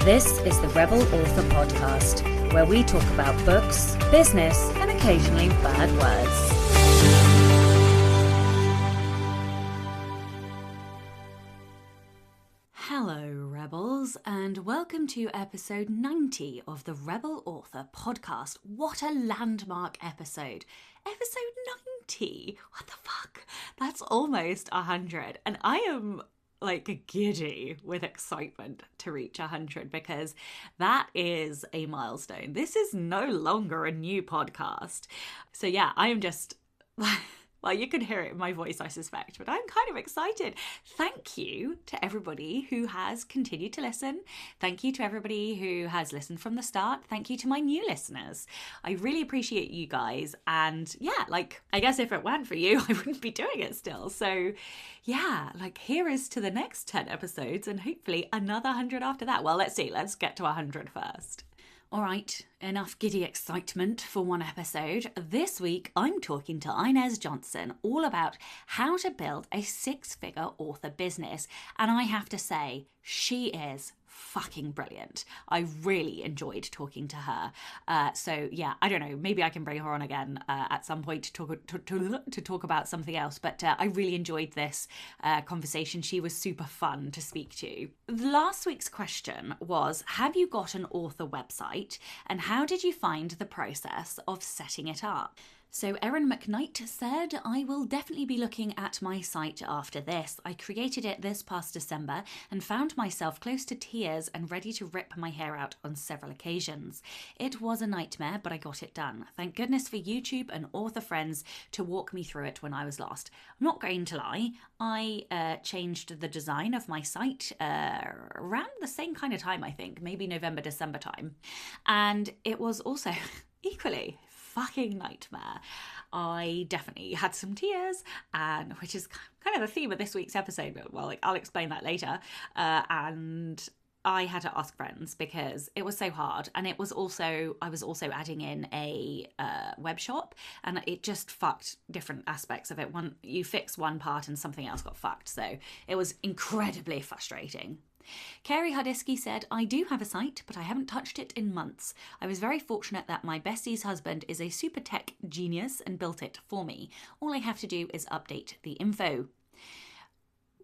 This is the Rebel Author Podcast, where we talk about books, business, and occasionally bad words. Hello, Rebels, and welcome to episode 90 of the Rebel Author Podcast. What a landmark episode. Episode 90. What the fuck? That's almost 100. And I am like giddy with excitement to reach 100 because that is a milestone. This is no longer a new podcast. So yeah, I am just... Well, you can hear it in my voice, I suspect, but I'm kind of excited. Thank you to everybody who has continued to listen. Thank you to everybody who has listened from the start. Thank you to my new listeners. I really appreciate you guys. And yeah, like, I guess if it weren't for you, I wouldn't be doing it still. So yeah, like, here is to the next 10 episodes and hopefully another 100 after that. Well, let's see. Let's get to 100 first. All right, enough giddy excitement for one episode. This week, I'm talking to Ines Johnson all about how to build a six-figure author business. And I have to say, she is fucking brilliant. I really enjoyed talking to her. So yeah, I don't know, maybe I can bring her on again at some point to talk about something else. But I really enjoyed this conversation. She was super fun to speak to. Last week's question was, have you got an author website and how did you find the process of setting it up? So Erin McKnight said, I will definitely be looking at my site after this. I created it this past December and found myself close to tears and ready to rip my hair out on several occasions. It was a nightmare, but I got it done. Thank goodness for YouTube and author friends to walk me through it when I was lost. I'm not going to lie, I changed the design of my site around the same kind of time, I think, maybe November, December time. And it was also equally fucking nightmare. I definitely had some tears, and which is kind of the theme of this week's episode, but well, like, I'll explain that later. And I had to ask friends because it was so hard, and I was also adding in a web shop, and it just fucked different aspects of it. You fix one part and something else got fucked, so it was incredibly frustrating. Carrie Hardisky said, I do have a site, but I haven't touched it in months. I was very fortunate that my bestie's husband is a super tech genius and built it for me. All I have to do is update the info.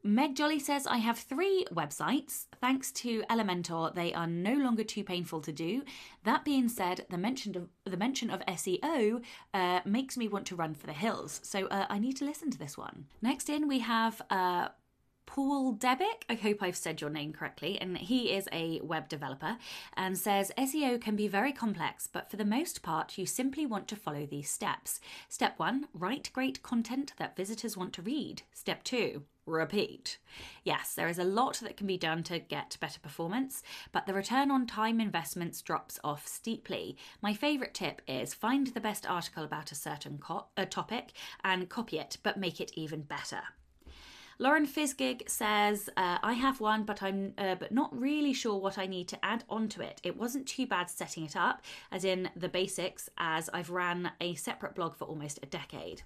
Meg Jolly says, I have 3 websites. Thanks to Elementor, they are no longer too painful to do. That being said, the mention of SEO makes me want to run for the hills. So I need to listen to this one. Next in, we have Paul Debick, I hope I've said your name correctly, and he is a web developer and says SEO can be very complex, but for the most part, you simply want to follow these steps. Step 1, write great content that visitors want to read. Step 2, repeat. Yes, there is a lot that can be done to get better performance, but the return on time investments drops off steeply. My favourite tip is find the best article about a certain topic and copy it, but make it even better. Lauren Fizgig says, I have one, but I'm not really sure what I need to add onto it. It wasn't too bad setting it up, as in the basics, as I've ran a separate blog for almost a decade.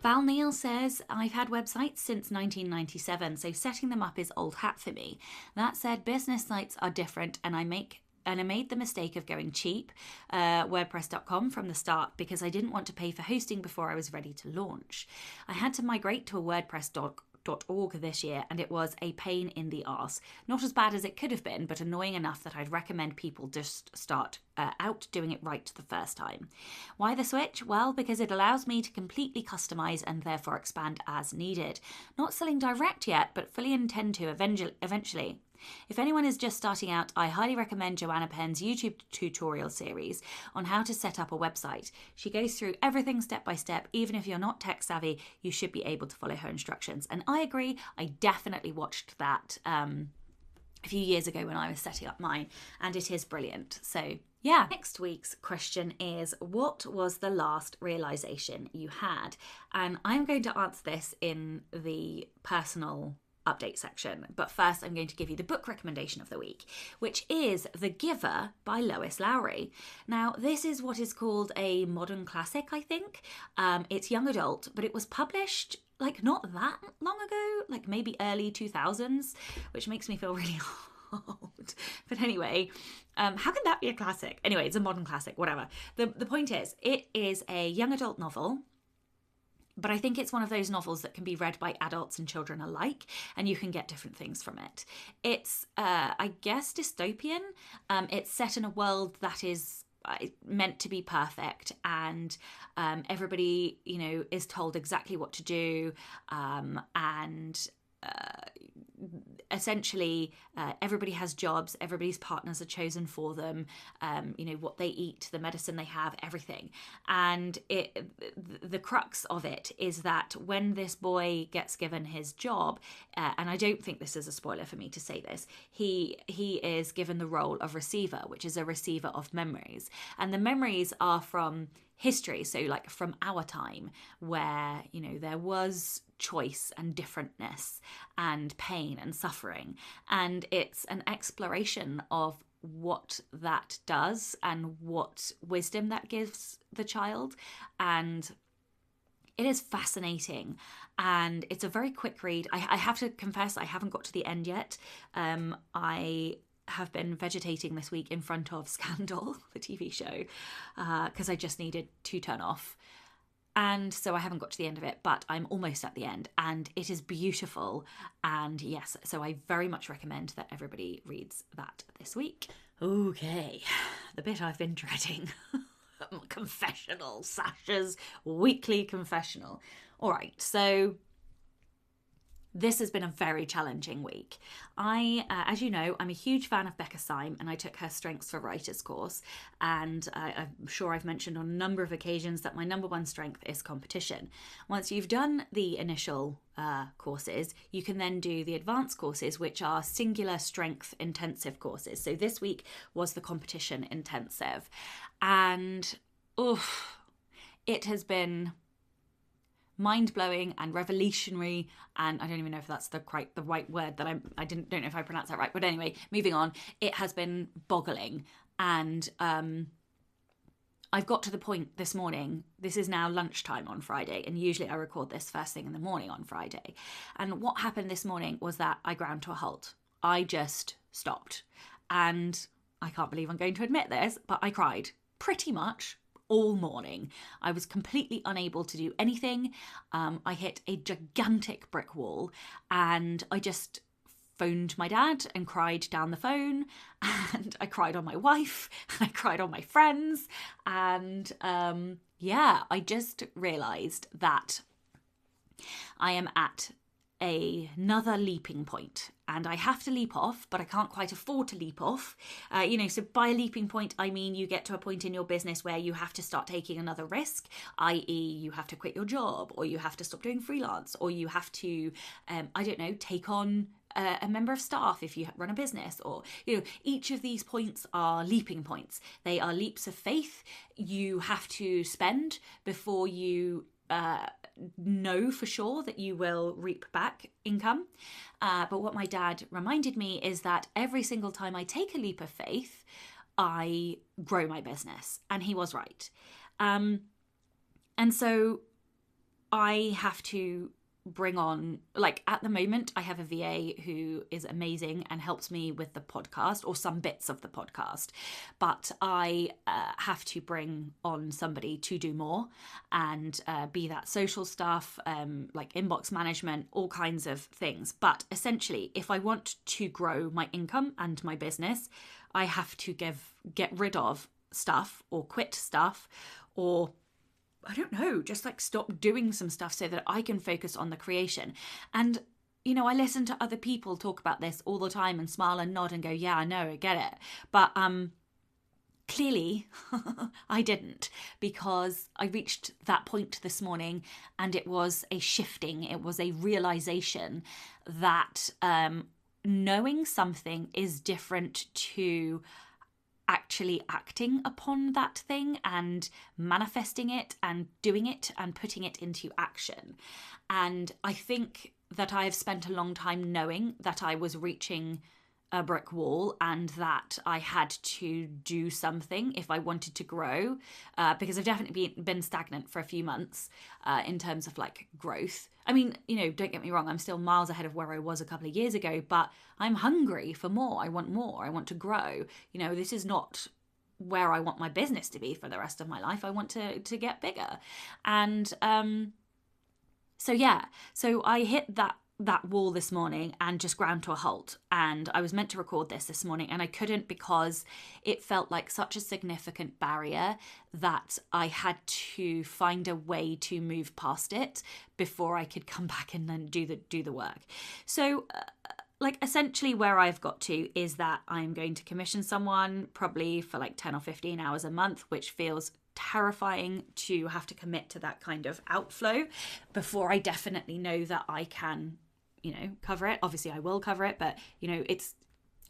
Val Neal says, I've had websites since 1997, so setting them up is old hat for me. That said, business sites are different, and I made the mistake of going cheap, WordPress.com, from the start because I didn't want to pay for hosting before I was ready to launch. I had to migrate to a WordPress.org this year, and it was a pain in the arse. Not as bad as it could have been, but annoying enough that I'd recommend people just start out doing it right the first time. Why the switch? Well, because it allows me to completely customize and therefore expand as needed. Not selling direct yet, but fully intend to eventually. If anyone is just starting out, I highly recommend Joanna Penn's YouTube tutorial series on how to set up a website. She goes through everything step by step. Even if you're not tech savvy, you should be able to follow her instructions. And I agree, I definitely watched that a few years ago when I was setting up mine, and it is brilliant. So yeah. Next week's question is, what was the last realization you had? And I'm going to answer this in the personal update section. But first, I'm going to give you the book recommendation of the week, which is The Giver by Lois Lowry. Now, this is what is called a modern classic, I think. It's young adult, but it was published like not that long ago, like maybe early 2000s, which makes me feel really old. But anyway, how can that be a classic? Anyway, it's a modern classic, whatever. The point is, it is a young adult novel. But I think it's one of those novels that can be read by adults and children alike, and you can get different things from it. It's, I guess, dystopian. It's set in a world that is meant to be perfect, and everybody, is told exactly what to do, and essentially everybody has jobs, everybody's partners are chosen for them, what they eat, the medicine they have, everything. And the crux of it is that when this boy gets given his job, and I don't think this is a spoiler for me to say this, he is given the role of receiver, which is a receiver of memories. And the memories are from history, so like from our time, where there was choice and differentness and pain and suffering, and it's an exploration of what that does and what wisdom that gives the child. And it is fascinating, and it's a very quick read. I have to confess, I haven't got to the end yet. I have been vegetating this week in front of Scandal, the TV show, because I just needed to turn off. And so I haven't got to the end of it, but I'm almost at the end, and it is beautiful. And yes, so I very much recommend that everybody reads that this week. Okay, the bit I've been dreading. Confessional, Sasha's weekly confessional. All right, so this has been a very challenging week. As you know, I'm a huge fan of Becca Syme, and I took her Strengths for Writers course. And I'm sure I've mentioned on a number of occasions that my number one strength is competition. Once you've done the initial courses, you can then do the advanced courses, which are singular strength intensive courses. So this week was the competition intensive. And it has been mind-blowing and revolutionary, and I don't even know if that's the right word that I don't know if I pronounced that right, but anyway, moving on, it has been boggling. And I've got to the point this morning, this is now lunchtime on Friday, and usually I record this first thing in the morning on Friday, and what happened this morning was that I ground to a halt. I just stopped, and I can't believe I'm going to admit this, but I cried pretty much all morning. I was completely unable to do anything. I hit a gigantic brick wall, and I just phoned my dad and cried down the phone, and I cried on my wife, and I cried on my friends, and I just realised that I am at another leaping point, and I have to leap off, but I can't quite afford to leap off. So by a leaping point, I mean you get to a point in your business where you have to start taking another risk, i.e. you have to quit your job, or you have to stop doing freelance, or you have to, take on a member of staff if you run a business, or, each of these points are leaping points. They are leaps of faith. You have to spend before you know for sure that you will reap back income. But what my dad reminded me is that every single time I take a leap of faith, I grow my business. And he was right. And so I have to bring on, at the moment, I have a VA who is amazing and helps me with the podcast, or some bits of the podcast, but I have to bring on somebody to do more, and be that social stuff, like inbox management, all kinds of things. But essentially, if I want to grow my income and my business, I have to get rid of stuff, or quit stuff, or I don't know, just stop doing some stuff so that I can focus on the creation. And, I listen to other people talk about this all the time and smile and nod and go, yeah, I know, I get it. But clearly I didn't, because I reached that point this morning, and it was a shifting, it was a realization that knowing something is different to actually acting upon that thing and manifesting it and doing it and putting it into action. And I think that I have spent a long time knowing that I was reaching a brick wall and that I had to do something if I wanted to grow, because I've definitely been stagnant for a few months in terms of like growth. I mean, don't get me wrong, I'm still miles ahead of where I was a couple of years ago, but I'm hungry for more. I want more. I want to grow. This is not where I want my business to be for the rest of my life. I want to get bigger. And so I hit that wall this morning and just ground to a halt. And I was meant to record this morning and I couldn't, because it felt like such a significant barrier that I had to find a way to move past it before I could come back and then do the work. So essentially where I've got to is that I'm going to commission someone probably for like 10 or 15 hours a month, which feels terrifying to have to commit to that kind of outflow before I definitely know that I can, cover it. Obviously I will cover it, but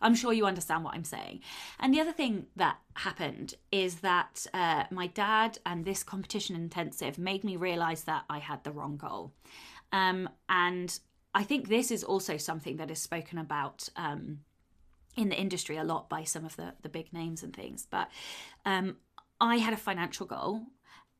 I'm sure you understand what I'm saying. And the other thing that happened is that my dad and this competition intensive made me realize that I had the wrong goal. And I think this is also something that is spoken about in the industry a lot by some of the big names and things. But I had a financial goal,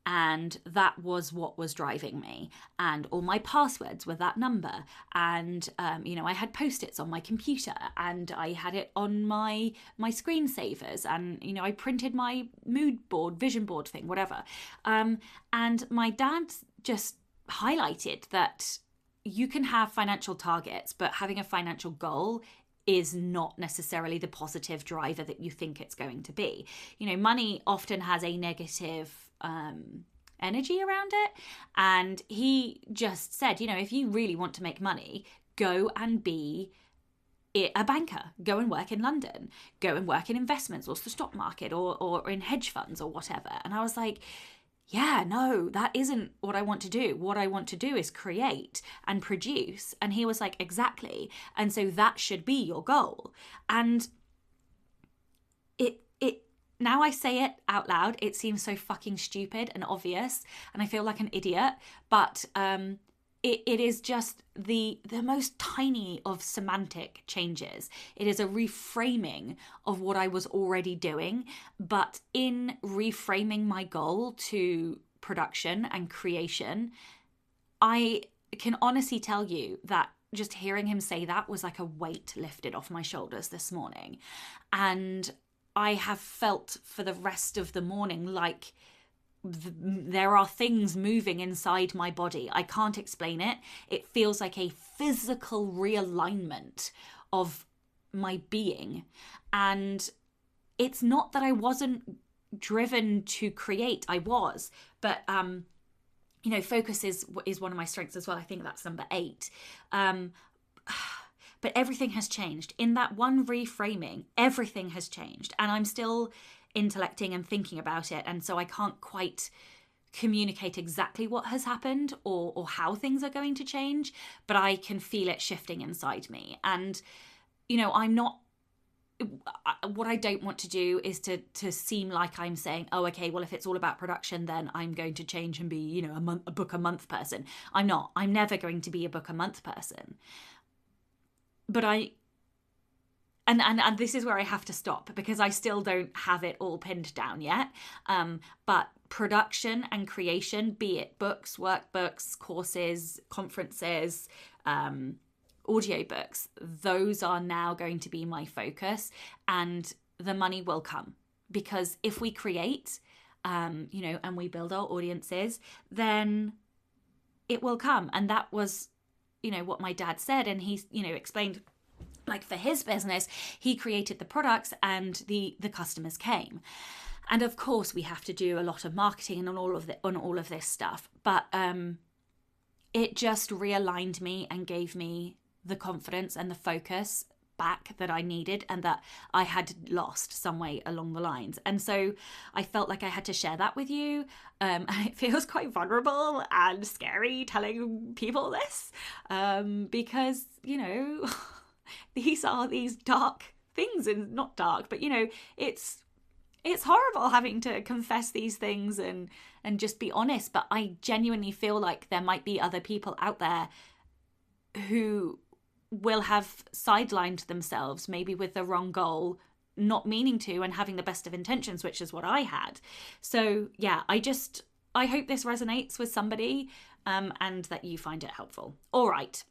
and that was what was driving me. And all my passwords were that number. And, I had Post-its on my computer, and I had it on my screensavers. And, I printed my mood board, vision board thing, whatever. And my dad just highlighted that you can have financial targets, but having a financial goal is not necessarily the positive driver that you think it's going to be. Money often has a negative energy around it. And he just said, if you really want to make money, go and be a banker, go and work in London, go and work in investments or the stock market or in hedge funds or whatever. And I was like, yeah, no, that isn't what I want to do. What I want to do is create and produce. And he was like, exactly. And so that should be your goal. And now I say it out loud, it seems so fucking stupid and obvious, and I feel like an idiot, but it is just the most tiny of semantic changes. It is a reframing of what I was already doing, but in reframing my goal to production and creation, I can honestly tell you that just hearing him say that was like a weight lifted off my shoulders this morning. And I have felt for the rest of the morning like there are things moving inside my body. I can't explain it. It feels like a physical realignment of my being. And it's not that I wasn't driven to create. I was. But, focus is one of my strengths as well. I think that's number 8. But everything has changed. In that one reframing, everything has changed. And I'm still intellecting and thinking about it. And so I can't quite communicate exactly what has happened or how things are going to change. But I can feel it shifting inside me. And, I'm not... What I don't want to do is to seem like I'm saying, oh, okay, well, if it's all about production, then I'm going to change and be, a book a month person. I'm not. I'm never going to be a book a month person. But and this is where I have to stop because I still don't have it all pinned down yet. But production and creation, be it books, workbooks, courses, conferences, audiobooks, those are now going to be my focus, and the money will come because if we create, and we build our audiences, then it will come. And that was what my dad said, and he explained, like, for his business, he created the products and the customers came. And of course we have to do a lot of marketing and on all of this stuff, but it just realigned me and gave me the confidence and the focus back that I needed and that I had lost some way along the lines. And so I felt like I had to share that with you. And it feels quite vulnerable and scary telling people this because, these are these dark things, and not dark, but, it's horrible having to confess these things and just be honest. But I genuinely feel like there might be other people out there who will have sidelined themselves, maybe with the wrong goal, not meaning to, and having the best of intentions, which is what I had. So yeah, I hope this resonates with somebody, and that you find it helpful. All right.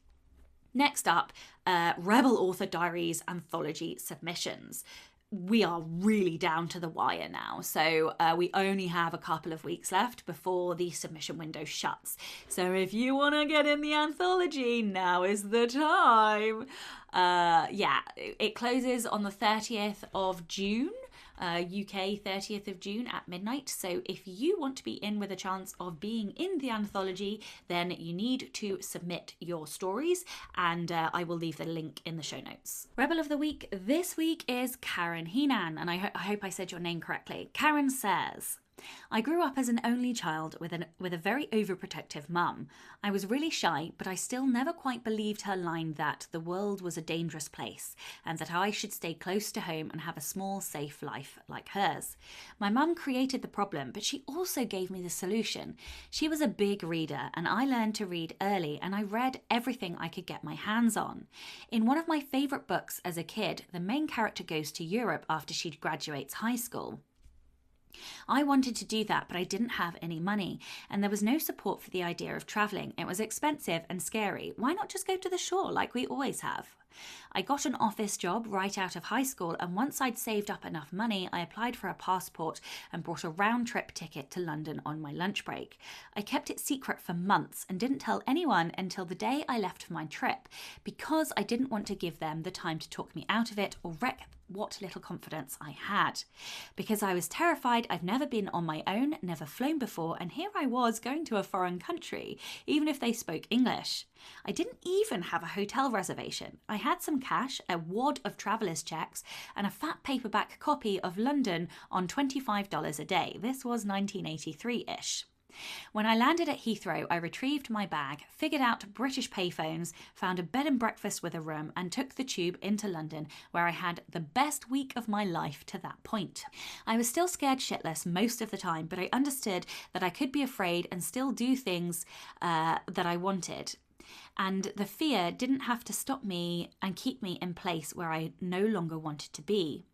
Next up, Rebel Author Diaries Anthology submissions. We are really down to the wire now. So we only have a couple of weeks left before the submission window shuts. So if you want to get in the anthology, now is the time. It closes on the 30th of June. UK 30th of June at midnight. So if you want to be in with a chance of being in the anthology, then you need to submit your stories, and I will leave the link in the show notes. Rebel of the Week this week is Karen Heenan, and I hope I said your name correctly. Karen says, I grew up as an only child with a very overprotective mum. I was really shy, but I still never quite believed her line that the world was a dangerous place and that I should stay close to home and have a small, safe life like hers. My mum created the problem, but she also gave me the solution. She was a big reader, and I learned to read early, and I read everything I could get my hands on. In one of my favourite books as a kid, the main character goes to Europe after she graduates high school. I wanted to do that, but I didn't have any money, and there was no support for the idea of travelling. It was expensive and scary. Why not just go to the shore like we always have? I got an office job right out of high school, and once I'd saved up enough money, I applied for a passport and bought a round-trip ticket to London on my lunch break. I kept it secret for months and didn't tell anyone until the day I left for my trip, because I didn't want to give them the time to talk me out of it or wreck what little confidence I had. Because I was terrified, I've never been on my own, never flown before, and here I was going to a foreign country, even if they spoke English. I didn't even have a hotel reservation. I had some cash, a wad of traveller's checks, and a fat paperback copy of London on $25 a day. This was 1983-ish. When I landed at Heathrow, I retrieved my bag, figured out British payphones, found a bed and breakfast with a room, and took the tube into London, where I had the best week of my life to that point. I was still scared shitless most of the time, but I understood that I could be afraid and still do things that I wanted. And the fear didn't have to stop me and keep me in place where I no longer wanted to be.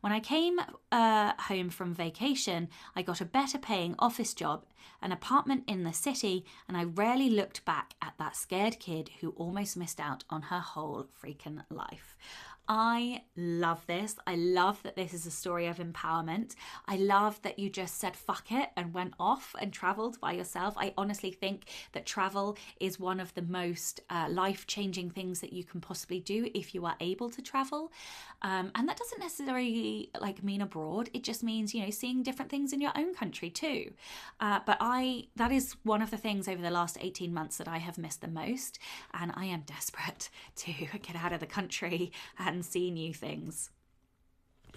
When I came home from vacation, I got a better paying office job, an apartment in the city, and I rarely looked back at that scared kid who almost missed out on her whole freaking life. I love this. I love that this is a story of empowerment. I love that you just said fuck it and went off and travelled by yourself. I honestly think that travel is one of the most life-changing things that you can possibly do if you are able to travel. And that doesn't necessarily mean abroad. It just means, seeing different things in your own country too. But that is one of the things over the last 18 months that I have missed the most. And I am desperate to get out of the country and see new things.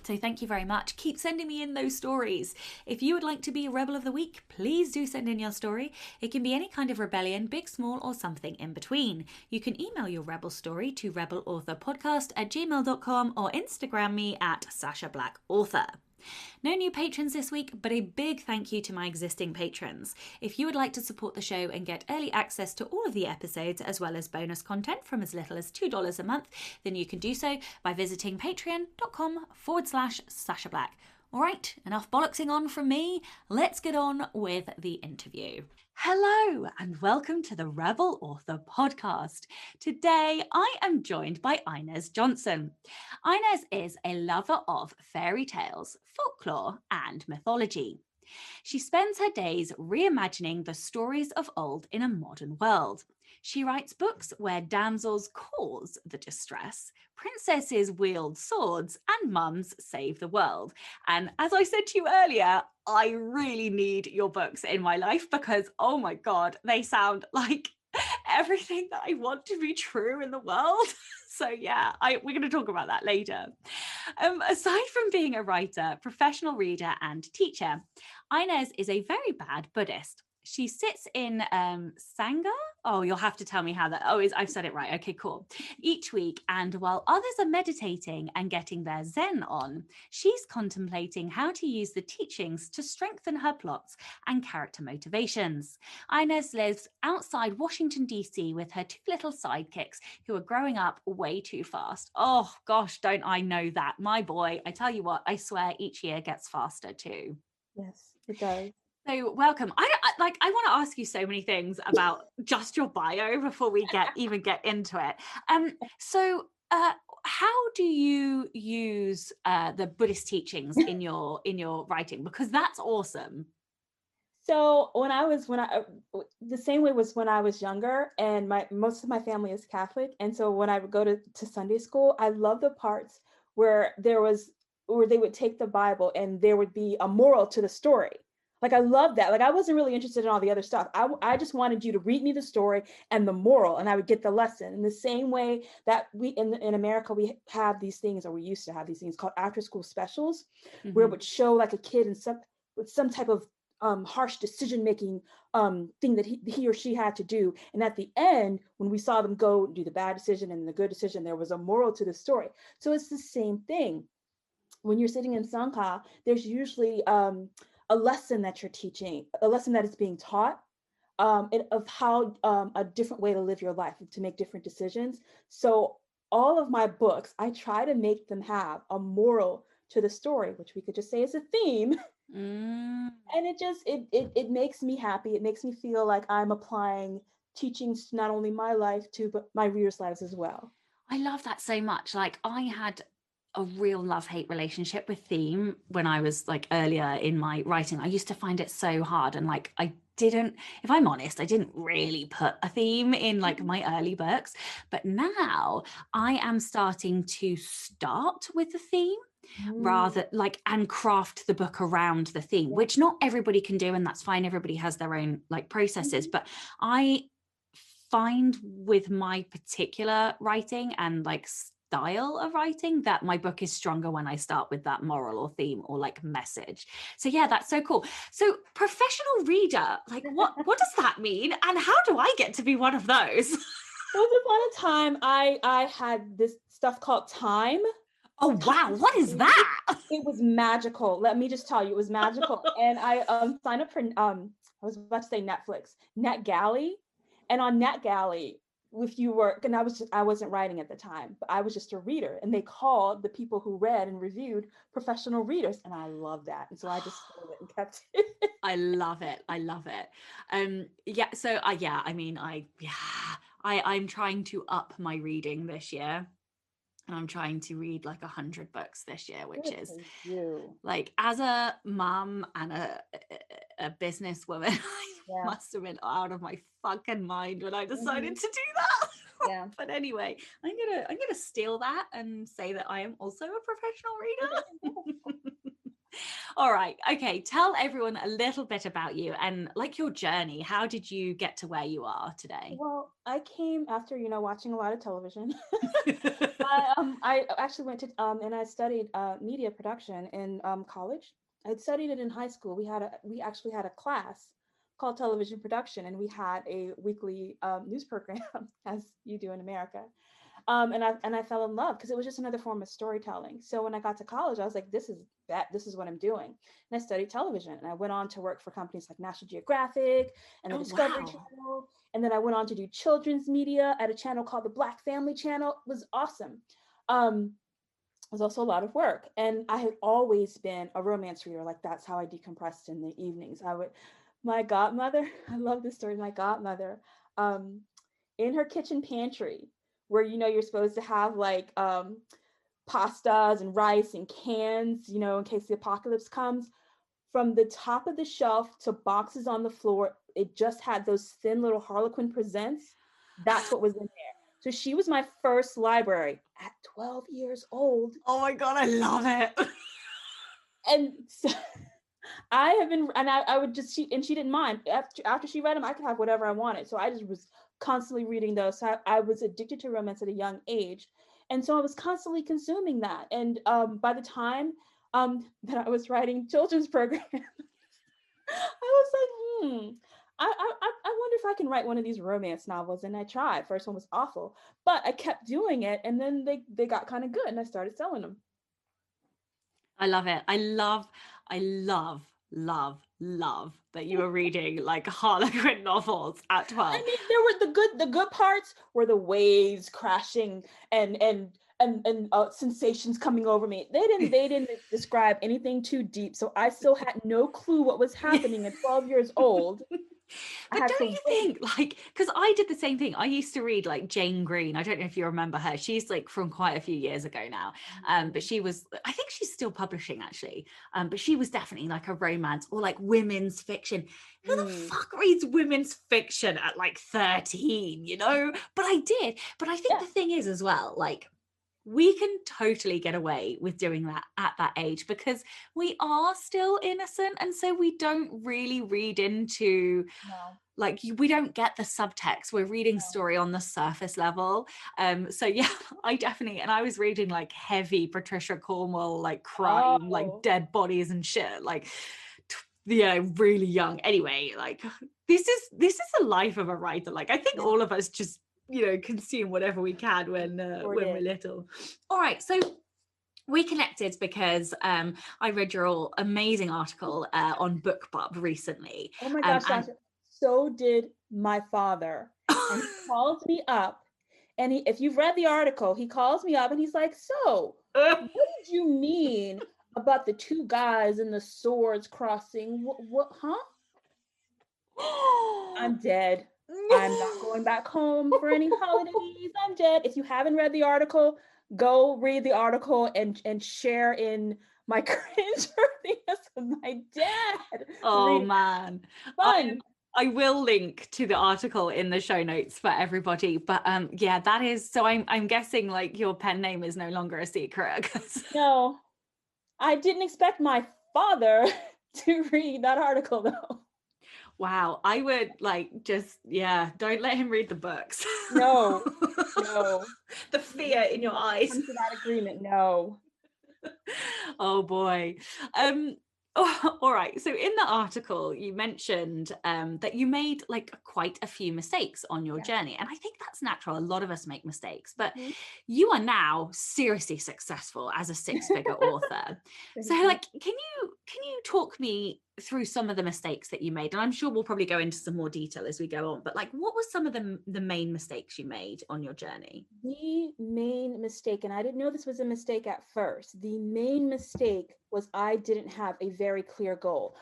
So thank you very much. Keep sending me in those stories. If you would like to be a Rebel of the Week, please do send in your story. It can be any kind of rebellion, big, small, or something in between. You can email your rebel story to rebelauthorpodcast@gmail.com or Instagram me at SashaBlackAuthor. No new patrons this week, but a big thank you to my existing patrons. If you would like to support the show and get early access to all of the episodes as well as bonus content from as little as $2 a month, then you can do so by visiting patreon.com/Sasha Black. All right, enough bollocksing on from me. Let's get on with the interview. Hello and welcome to the Rebel Author Podcast. Today I am joined by Ines Johnson. Ines is a lover of fairy tales, folklore and mythology. She spends her days reimagining the stories of old in a modern world. She writes books where damsels cause the distress, princesses wield swords, and mums save the world. And as I said to you earlier, I really need your books in my life because, oh my God, they sound like everything that I want to be true in the world. So yeah, we're going to talk about that later. Aside from being a writer, professional reader, and teacher, Ines is a very bad Buddhist. She sits in Sangha, Oh, you'll have to tell me how that. Oh, I've said it right. Okay, cool. Each week, and while others are meditating and getting their Zen on, she's contemplating how to use the teachings to strengthen her plots and character motivations. Ines lives outside Washington, D.C. with her two little sidekicks who are growing up way too fast. Oh, gosh, don't I know that? My boy, I tell you what, I swear each year gets faster too. Yes, it does. So welcome. I want to ask you so many things about just your bio before we even get into it. So how do you use the Buddhist teachings in your writing? Because that's awesome. So the same way was when I was younger, and most of my family is Catholic, and so when I would go to Sunday school, I love the parts where where they would take the Bible and there would be a moral to the story. Like I love that. Like I wasn't really interested in all the other stuff. I just wanted you to read me the story and the moral, and I would get the lesson. In the same way that we in America we have these things, or we used to have these things called after school specials, where it would show like a kid in some type of harsh decision making thing that he or she had to do. And at the end, when we saw them go do the bad decision and the good decision, there was a moral to the story. So it's the same thing. When you're sitting in Sangha, there's usually a lesson that you're teaching, a lesson that is being taught. Of how a different way to live your life, to make different decisions. So all of my books, I try to make them have a moral to the story, which we could just say is a theme. Mm. And it makes me happy. It makes me feel like I'm applying teachings to not only my life to but my readers' lives as well. I love that so much. Like I had a real love-hate relationship with theme when I was like earlier in my writing. I used to find it so hard, and like I didn't, if I'm honest, I didn't really put a theme in like my early books. But now I am starting to start with the theme Mm, rather like and craft the book around the theme, yeah. which not everybody can do, and that's fine. Everybody has their own like processes, Mhm. but I find with my particular writing and like style of writing that my book is stronger when I start with that moral or theme or like message. So yeah, that's so cool. So professional reader, like what does that mean, and how do I get to be one of those? Once upon a time, I had this stuff called Time. Oh Time wow, what is magazine. that? It was magical. Let me just tell you, it was magical. And I signed up for I was about to say Netflix, NetGalley, and on NetGalley, if you were, and I wasn't writing at the time, but I was just a reader, and they called the people who read and reviewed professional readers, and I love that, and so I just stole it and kept it. I love it. I love it. Yeah. So, yeah. I mean, I'm trying to up my reading this year, and I'm trying to read like 100 books this year, which Good is for you. like as a mum and a businesswoman, I Yeah. must have been out of my fucking mind when I Hmm. decided to do that. Yeah. But anyway, I'm gonna steal that and say that I am also a professional reader. All right. Okay. Tell everyone a little bit about you and like your journey. How did you get to where you are today? Well, I came after, watching a lot of television. I actually went to and I studied media production in college. I'd studied it in high school. We actually had a class called television production, and we had a weekly news program, as you do in America. And I fell in love because it was just another form of storytelling. So when I got to college, I was like, this is what I'm doing. And I studied television, and I went on to work for companies like National Geographic and the Oh, Discovery wow. Channel. And then I went on to do children's media at a channel called the Black Family Channel. It was awesome. It was also a lot of work. And I had always been a romance reader. Like that's how I decompressed in the evenings. My godmother, I love this story. My godmother, um, in her kitchen pantry, where you're supposed to have like pastas and rice and cans, in case the apocalypse comes. From the top of the shelf to boxes on the floor, it just had those thin little Harlequin presents. That's what was in there. So she was my first library at 12 years old. Oh my God, I love it. And so I have been, and I would just, she didn't mind. After she read them, I could have whatever I wanted. So I just was constantly reading those. So I was addicted to romance at a young age. And so I was constantly consuming that. And by the time that I was writing children's programs, I was like, I wonder if I can write one of these romance novels. And I tried. First one was awful, but I kept doing it, and then they got kind of good, and I started selling them. I love it. I love that you were reading like Harlequin novels at I 12. mean, there were the good parts were the waves crashing and sensations coming over me. They didn't describe anything too deep, so I still had no clue what was happening at 12 years old. I But had don't to you wait. think, like, because I did the same thing. I used to read like Jane Green. I don't know if you remember her. She's like from quite a few years ago now. But she was, I think she's still publishing actually. But she was definitely like a romance or like women's fiction. Who the Mm, fuck reads women's fiction at like 13, you know? But I did. But I think yeah, the thing is as well, like, we can totally get away with doing that at that age because we are still innocent. And so we don't really read into, no, like, we don't get the subtext. We're reading no. story on the surface level. So yeah, I definitely, and I was reading like heavy Patricia Cornwell, like crime, like Oh, dead bodies and shit, like yeah, really young. Anyway, like this is the life of a writer. Like I think yeah, all of us just, you know, consume whatever we can sure when we're did. little. All right, so we connected because I read your amazing article on BookBub recently, Oh my gosh, and Sasha. So did my father. And he calls me up. And if you've read the article, he calls me up and he's like, "So, what did you mean about the two guys and the swords crossing? What huh? I'm dead. I'm not going back home for any holidays. I'm dead. If you haven't read the article, go read the article and share in my cringe worthiness of my dad. Oh Read it. man. I Fun. I will link to the article in the show notes for everybody. But yeah, that is, so I'm guessing like your pen name is no longer a secret. 'Cause No, I didn't expect my father to read that article though. wow, I would like just, yeah, don't let him read the books. No, no. The We fear in your must eyes. come to that agreement. No. Oh boy. All right. So in the article, you mentioned that you made like quite a few mistakes on your Yeah. journey. And I think that's natural. A lot of us make mistakes, but Mhm. you are now seriously successful as a six-figure author. So Thank you. like, can you talk me through some of the mistakes that you made? And I'm sure we'll probably go into some more detail as we go on, but like, what were some of the main mistakes you made on your journey? The main mistake, and I didn't know this was a mistake at first, the main mistake was I didn't have a very clear goal.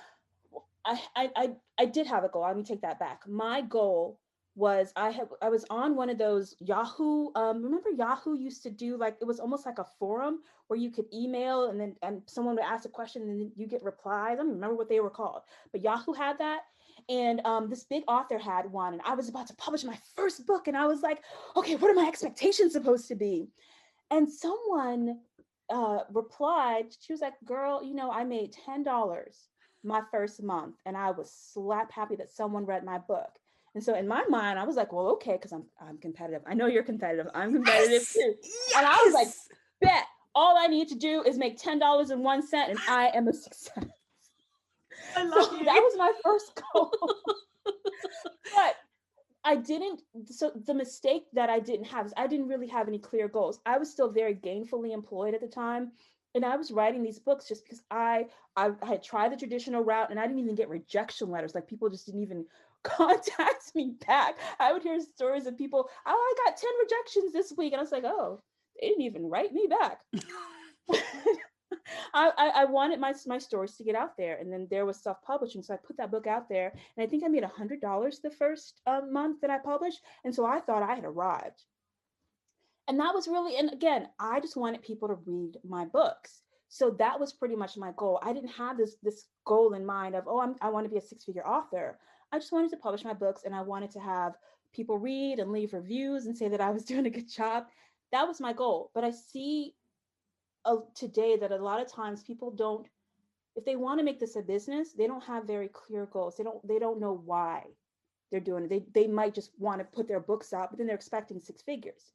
I did have a goal. Let me take that back. My goal was I was on one of those Yahoo. Remember Yahoo used to do like it was almost like a forum where you could email and then and someone would ask a question and then you get replies. I don't remember what they were called, but Yahoo had that. And this big author had one, and I was about to publish my first book, and I was like, okay, what are my expectations supposed to be? And someone replied, she was like, girl, I made $10 my first month, and I was slap happy that someone read my book. And so in my mind, I was like, well, okay, because I'm competitive. I know you're competitive. I'm competitive Yes. too. And I was like, Yes. bet all I need to do is make $10.01, and I am a success. I So love that you. was my first goal. But I didn't, so the mistake that I didn't have is I didn't really have any clear goals. I was still very gainfully employed at the time. And I was writing these books just because I had tried the traditional route and I didn't even get rejection letters. Like people just didn't even contact me back. I would hear stories of people, oh, I got 10 rejections this week. And I was like, oh, they didn't even write me back. I wanted my stories to get out there, and then there was self-publishing, so I put that book out there, and I think I made $100 the first month that I published, and so I thought I had arrived, and that was really, and again, I just wanted people to read my books, so that was pretty much my goal. I didn't have this goal in mind of I want to be a six-figure author. I just wanted to publish my books, and I wanted to have people read and leave reviews and say that I was doing a good job. That was my goal, but I see today that a lot of times people don't, if they want to make this a business, they don't have very clear goals. They don't know why they're doing it. They might just want to put their books out, but then they're expecting six figures.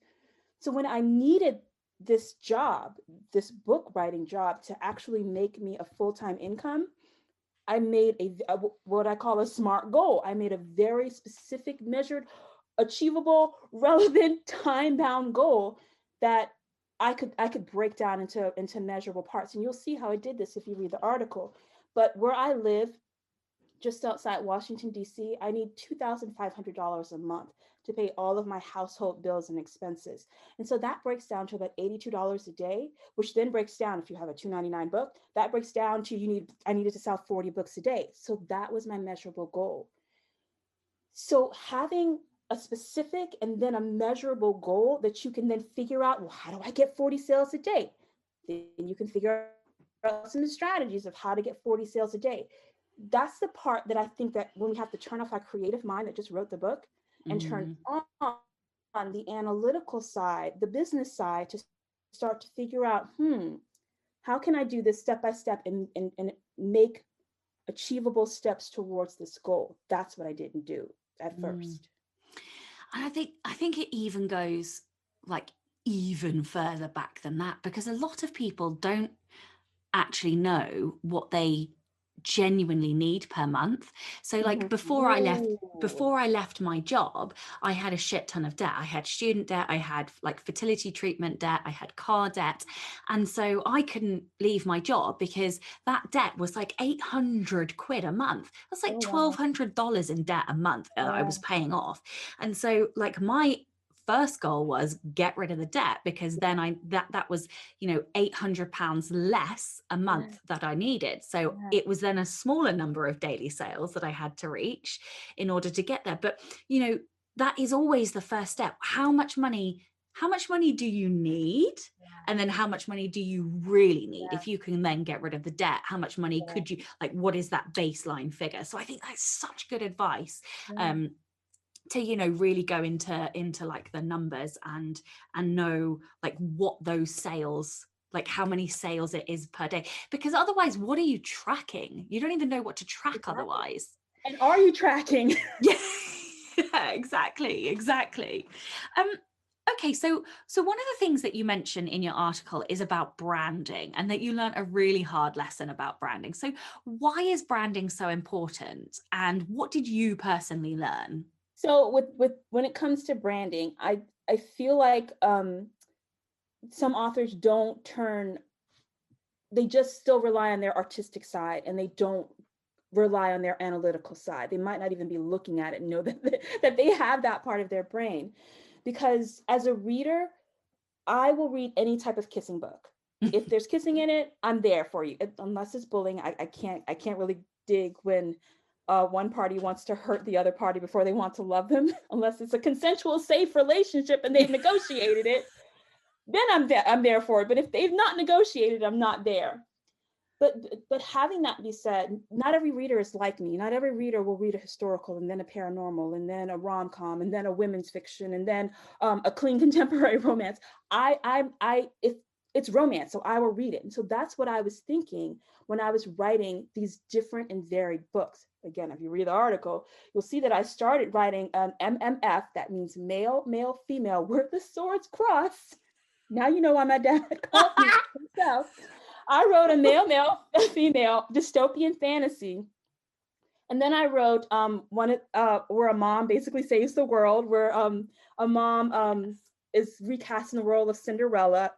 So when I needed this job, this book writing job to actually make me a full-time income, I made what I call a SMART goal. I made a very specific, measured, achievable, relevant, time-bound goal that I could break down into measurable parts. And you'll see how I did this if you read the article. But where I live, just outside Washington, D.C., I need $2,500 a month to pay all of my household bills and expenses. And so that breaks down to about $82 a day, which then breaks down, if you have a $2.99 book, that breaks down to I needed to sell 40 books a day. So that was my measurable goal. So having a specific and then a measurable goal that you can then figure out, well, how do I get 40 sales a day? Then you can figure out some strategies of how to get 40 sales a day. That's the part that I think that when we have to turn off our creative mind that just wrote the book and turn on the analytical side, the business side, to start to figure out, how can I do this step by step and make achievable steps towards this goal? That's what I didn't do at first. And I think it even goes like even further back than that, because a lot of people don't actually know what they genuinely need per month. So like before I left my job, I had a shit ton of debt. I had student debt, I had like fertility treatment debt, I had car debt. And so I couldn't leave my job because that debt was like 800 quid a month. That's like $1,200 in debt a month I was paying off. And so like my first goal was get rid of the debt, because then that was, you know, £800 less a month that I needed. So it was then a smaller number of daily sales that I had to reach in order to get there. But, you know, that is always the first step. How much money do you need? And then how much money do you really need? If you can then get rid of the debt, how much money could you, like, what is that baseline figure? So I think that's such good advice. To, you know, really go into like the numbers and know like what those sales, like how many sales it is per day, because otherwise what are you tracking? You don't even know what to track otherwise. And are you tracking? Yeah, exactly. Okay, so one of the things that you mention in your article is about branding, and that you learned a really hard lesson about branding. So why is branding so important, and what did you personally learn? So with when it comes to branding, I feel like some authors they just still rely on their artistic side, and they don't rely on their analytical side. They might not even be looking at it and know that they have that part of their brain. Because as a reader, I will read any type of kissing book. If there's kissing in it, I'm there for you. Unless it's bullying, I can't really dig when one party wants to hurt the other party before they want to love them. Unless it's a consensual, safe relationship and they've negotiated it, then I'm there for it. But if they've not negotiated, I'm not there. But having that be said, not every reader is like me. Not every reader will read a historical and then a paranormal and then a rom-com and then a women's fiction and then a clean contemporary romance. It's romance, so I will read it. And so that's what I was thinking when I was writing these different and varied books. Again, if you read the article, you'll see that I started writing an MMF, that means male, male, female, where the swords cross. Now you know why my dad called me himself. I wrote a male, male, female dystopian fantasy. And then I wrote one where a mom basically saves the world, where a mom is recasting the role of Cinderella.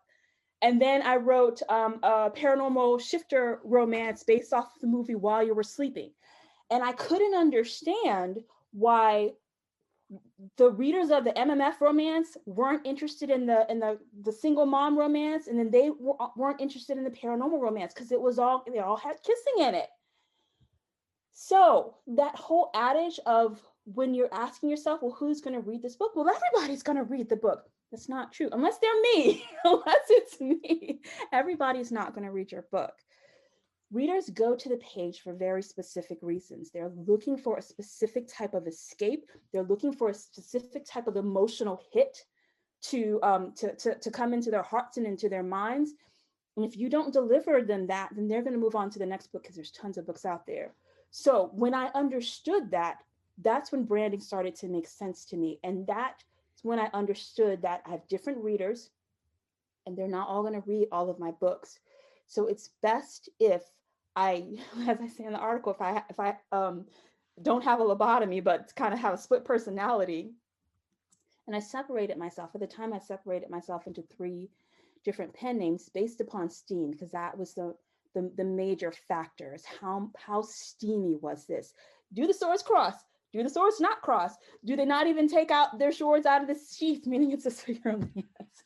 And then I wrote a paranormal shifter romance based off the movie While You Were Sleeping. And I couldn't understand why the readers of the MMF romance weren't interested in the single mom romance, and then they weren't interested in the paranormal romance, because they all had kissing in it. So that whole adage of, when you're asking yourself, well, who's going to read this book? Well, everybody's going to read the book. That's not true, unless they're me. Unless it's me, everybody's not going to read your book. Readers go to the page for very specific reasons. They're looking for a specific type of escape. They're looking for a specific type of emotional hit to come into their hearts and into their minds. And if you don't deliver them that, then they're going to move on to the next book, because there's tons of books out there. So when I understood that, that's when branding started to make sense to me. And that's when I understood that I have different readers, and they're not all going to read all of my books. So it's best if as I say in the article, if I don't have a lobotomy, but kind of have a split personality, and I separated myself. At the time, I separated myself into 3 different pen names based upon steam, because that was the major factors. How steamy was this? Do the swords cross? Do the swords not cross? Do they not even take out their swords out of the sheath, meaning it's a 3-year-old lance?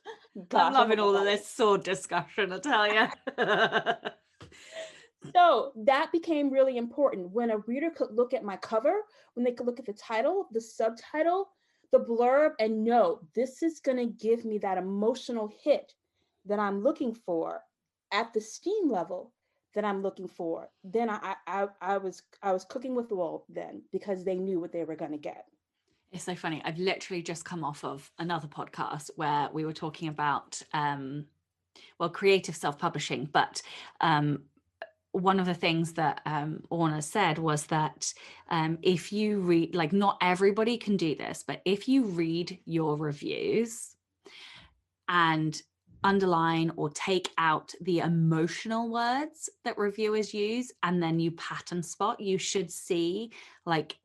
Gosh, I'm loving all of this sword discussion, I tell you. So that became really important. When a reader could look at my cover, when they could look at the title, the subtitle, the blurb, and know this is going to give me that emotional hit that I'm looking for at the steam level that I'm looking for, then I was cooking with wool then, because they knew what they were going to get. It's so funny. I've literally just come off of another podcast where we were talking about creative self-publishing, but one of the things that Orna said was that if you read, like, not everybody can do this, but if you read your reviews and underline or take out the emotional words that reviewers use, and then you pattern spot, you should see like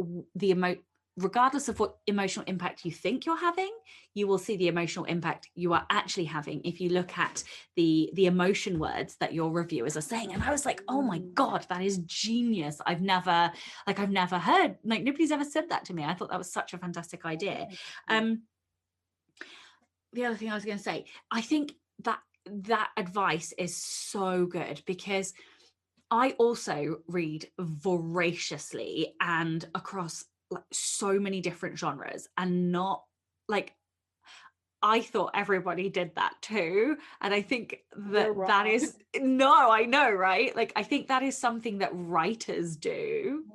regardless of what emotional impact you think you're having, you will see the emotional impact you are actually having if you look at the emotion words that your reviewers are saying. And I was like, oh my God, that is genius. I've never heard, like, nobody's ever said that to me. I thought that was such a fantastic idea. The other thing I was going to say, I think that advice is so good, because I also read voraciously and across like so many different genres, and not like, I thought everybody did that too. And I think that is, no, I know, right? Like, I think that is something that writers do,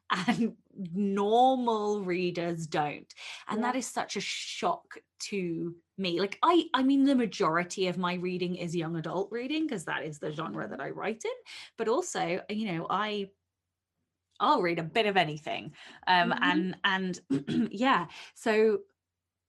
and normal readers don't. And that is such a shock to me. Like, I mean, the majority of my reading is young adult reading, because that is the genre that I write in. But also, you know, I'll read a bit of anything. And yeah. So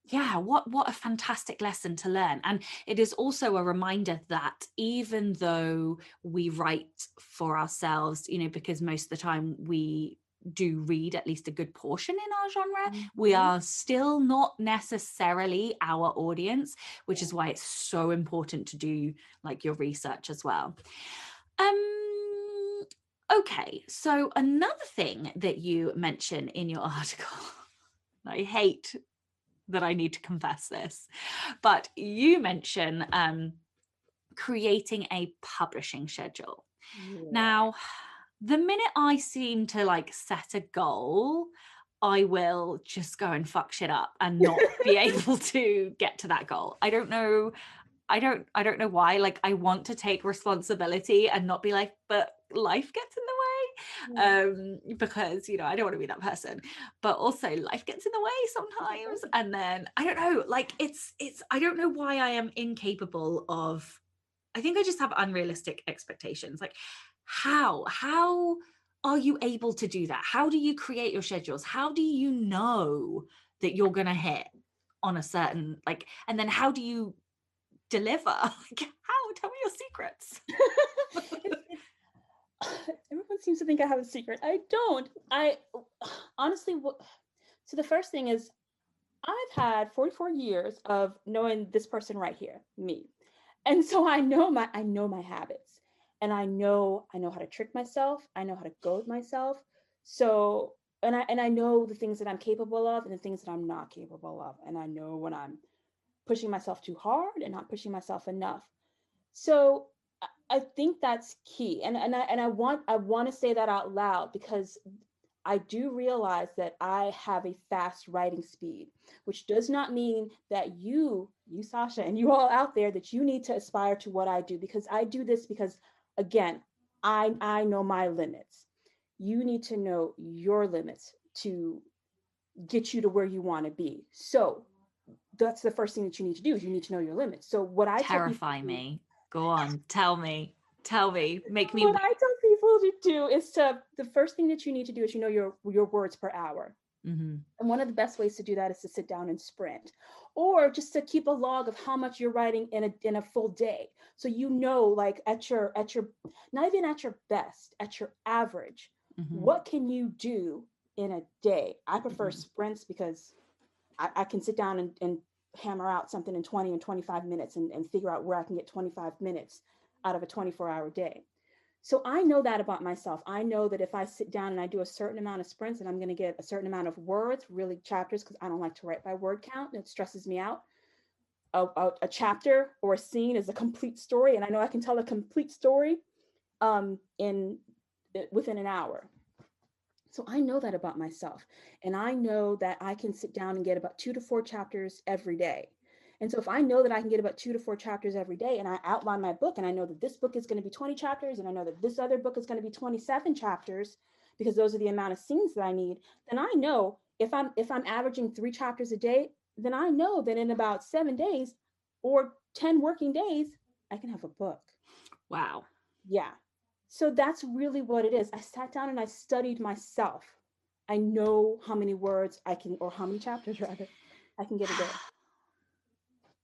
yeah, what a fantastic lesson to learn. And it is also a reminder that even though we write for ourselves, you know, because most of the time we do read at least a good portion in our genre, we are still not necessarily our audience, which is why it's so important to do like your research as well. Okay, so another thing that you mention in your article, I hate that I need to confess this, but you mention creating a publishing schedule. Now, the minute I seem to like set a goal, I will just go and fuck shit up and not be able to get to that goal. I don't know why. Like, I want to take responsibility and not be like, but life gets in the way, because, you know, I don't want to be that person, but also life gets in the way sometimes. And then I don't know, like, it's I don't know why I am incapable of, I think I just have unrealistic expectations. Like, how are you able to do that? How do you create your schedules? How do you know that you're gonna hit on a certain, like, and then how do you deliver? Like, how? Tell me your secrets. Everyone seems to think I have a secret. I don't. I honestly, so the first thing is, I've had 44 years of knowing this person right here, me. And so I know my habits, and I know how to trick myself. I know how to goad myself. So, and I know the things that I'm capable of and the things that I'm not capable of. And I know when I'm pushing myself too hard and not pushing myself enough. So I think that's key. And I want to say that out loud, because I do realize that I have a fast writing speed, which does not mean that you, Sasha, and you all out there, that you need to aspire to what I do, because I do this because, again, I know my limits. You need to know your limits to get you to where you want to be. So that's the first thing that you need to do, is you need to know your limits. So what I terrify me. Go on, tell me, make me. What I tell people to do is the first thing that you need to do is, you know, your words per hour. And one of the best ways to do that is to sit down and sprint, or just to keep a log of how much you're writing in a full day. So like at your not even at your best, at your average, what can you do in a day? I prefer sprints because I can sit down and hammer out something in 20 and 25 minutes and figure out where I can get 25 minutes out of a 24-hour day. So I know that about myself. I know that if I sit down and I do a certain amount of sprints and I'm going to get a certain amount of words, really chapters, because I don't like to write by word count. It stresses me out. A chapter or a scene is a complete story. And I know I can tell a complete story within an hour. So I know that about myself. And I know that I can sit down and get about 2 to 4 chapters every day. And so if I know that I can get about 2 to 4 chapters every day, and I outline my book, and I know that this book is going to be 20 chapters, and I know that this other book is going to be 27 chapters, because those are the amount of scenes that I need, then I know if I'm averaging 3 chapters a day, then I know that in about 7 days or 10 working days, I can have a book. Wow. Yeah. So that's really what it is. I sat down and I studied myself. I know how many words I can, or how many chapters rather, I can get a day.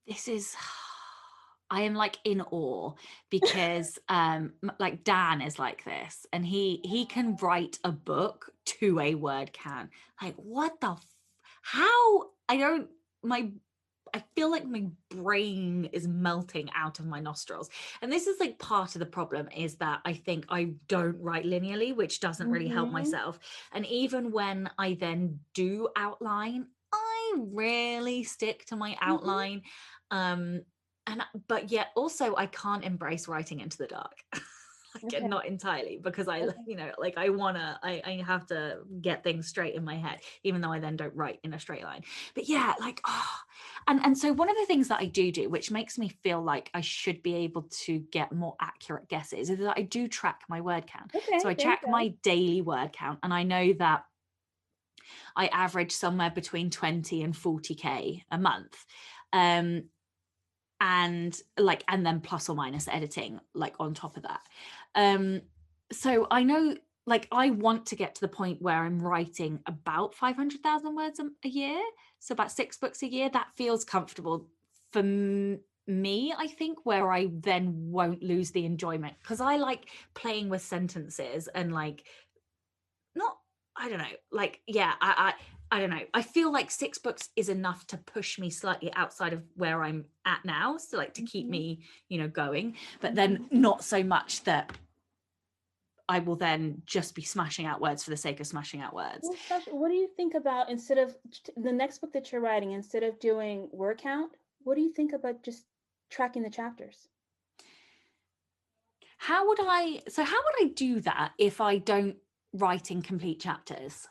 This is, I am like in awe, because like Dan is like this, and he can write a book to a word count. Like, what the how? I feel like my brain is melting out of my nostrils. And this is like part of the problem, is that I think I don't write linearly, which doesn't really help myself. And even when I then do outline, I rarely stick to my outline. But yet also I can't embrace writing into the dark. Like, not entirely, because I like I have to get things straight in my head, even though I then don't write in a straight line. But yeah, like, and so one of the things that I do, which makes me feel like I should be able to get more accurate guesses, is that I do track my word count. So I track my daily word count, and I know that I average somewhere between 20 and 40k a month. And then plus or minus editing, like on top of that. So I know, like, I want to get to the point where I'm writing about 500,000 words a year. So about 6 books a year. That feels comfortable for me, I think, where I then won't lose the enjoyment, because I like playing with sentences and like, not, I don't know, like, yeah, I don't know. I feel like 6 books is enough to push me slightly outside of where I'm at now. So like to keep me, going, but then not so much that I will then just be smashing out words for the sake of smashing out words. Well, Sasha, what do you think about, instead of the next book that you're writing, instead of doing word count, what do you think about just tracking the chapters? How would I do that if I don't write in complete chapters?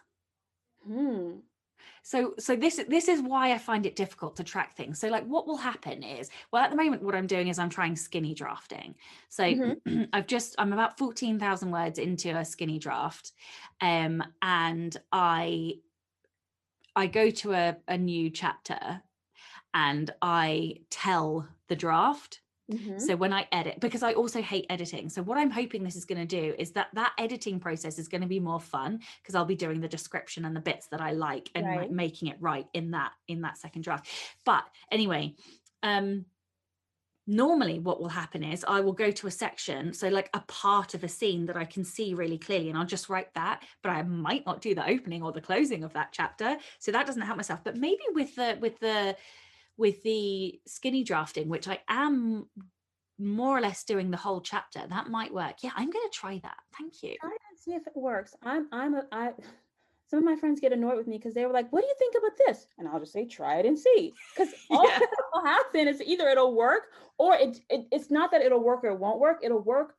So this is why I find it difficult to track things. So like, what will happen is, well, at the moment, what I'm doing is I'm trying skinny drafting. So I'm about 14,000 words into a skinny draft. And I go to a new chapter and I tell the draft. So when I edit, because I also hate editing. So what I'm hoping this is going to do is that editing process is going to be more fun, because I'll be doing the description and the bits that I like, and like making it right in that second draft. But anyway, normally what will happen is I will go to a section, so like a part of a scene that I can see really clearly, and I'll just write that, but I might not do the opening or the closing of that chapter. So that doesn't help myself. But maybe with the skinny drafting, which I am more or less doing the whole chapter, that might work. Yeah, I'm going to try that. Thank you. Try and see if it works. Some of my friends get annoyed with me because they were like, what do you think about this? And I'll just say, try it and see. Because all that will happen is either it'll work, or it's not that it'll work or it won't work. It'll work,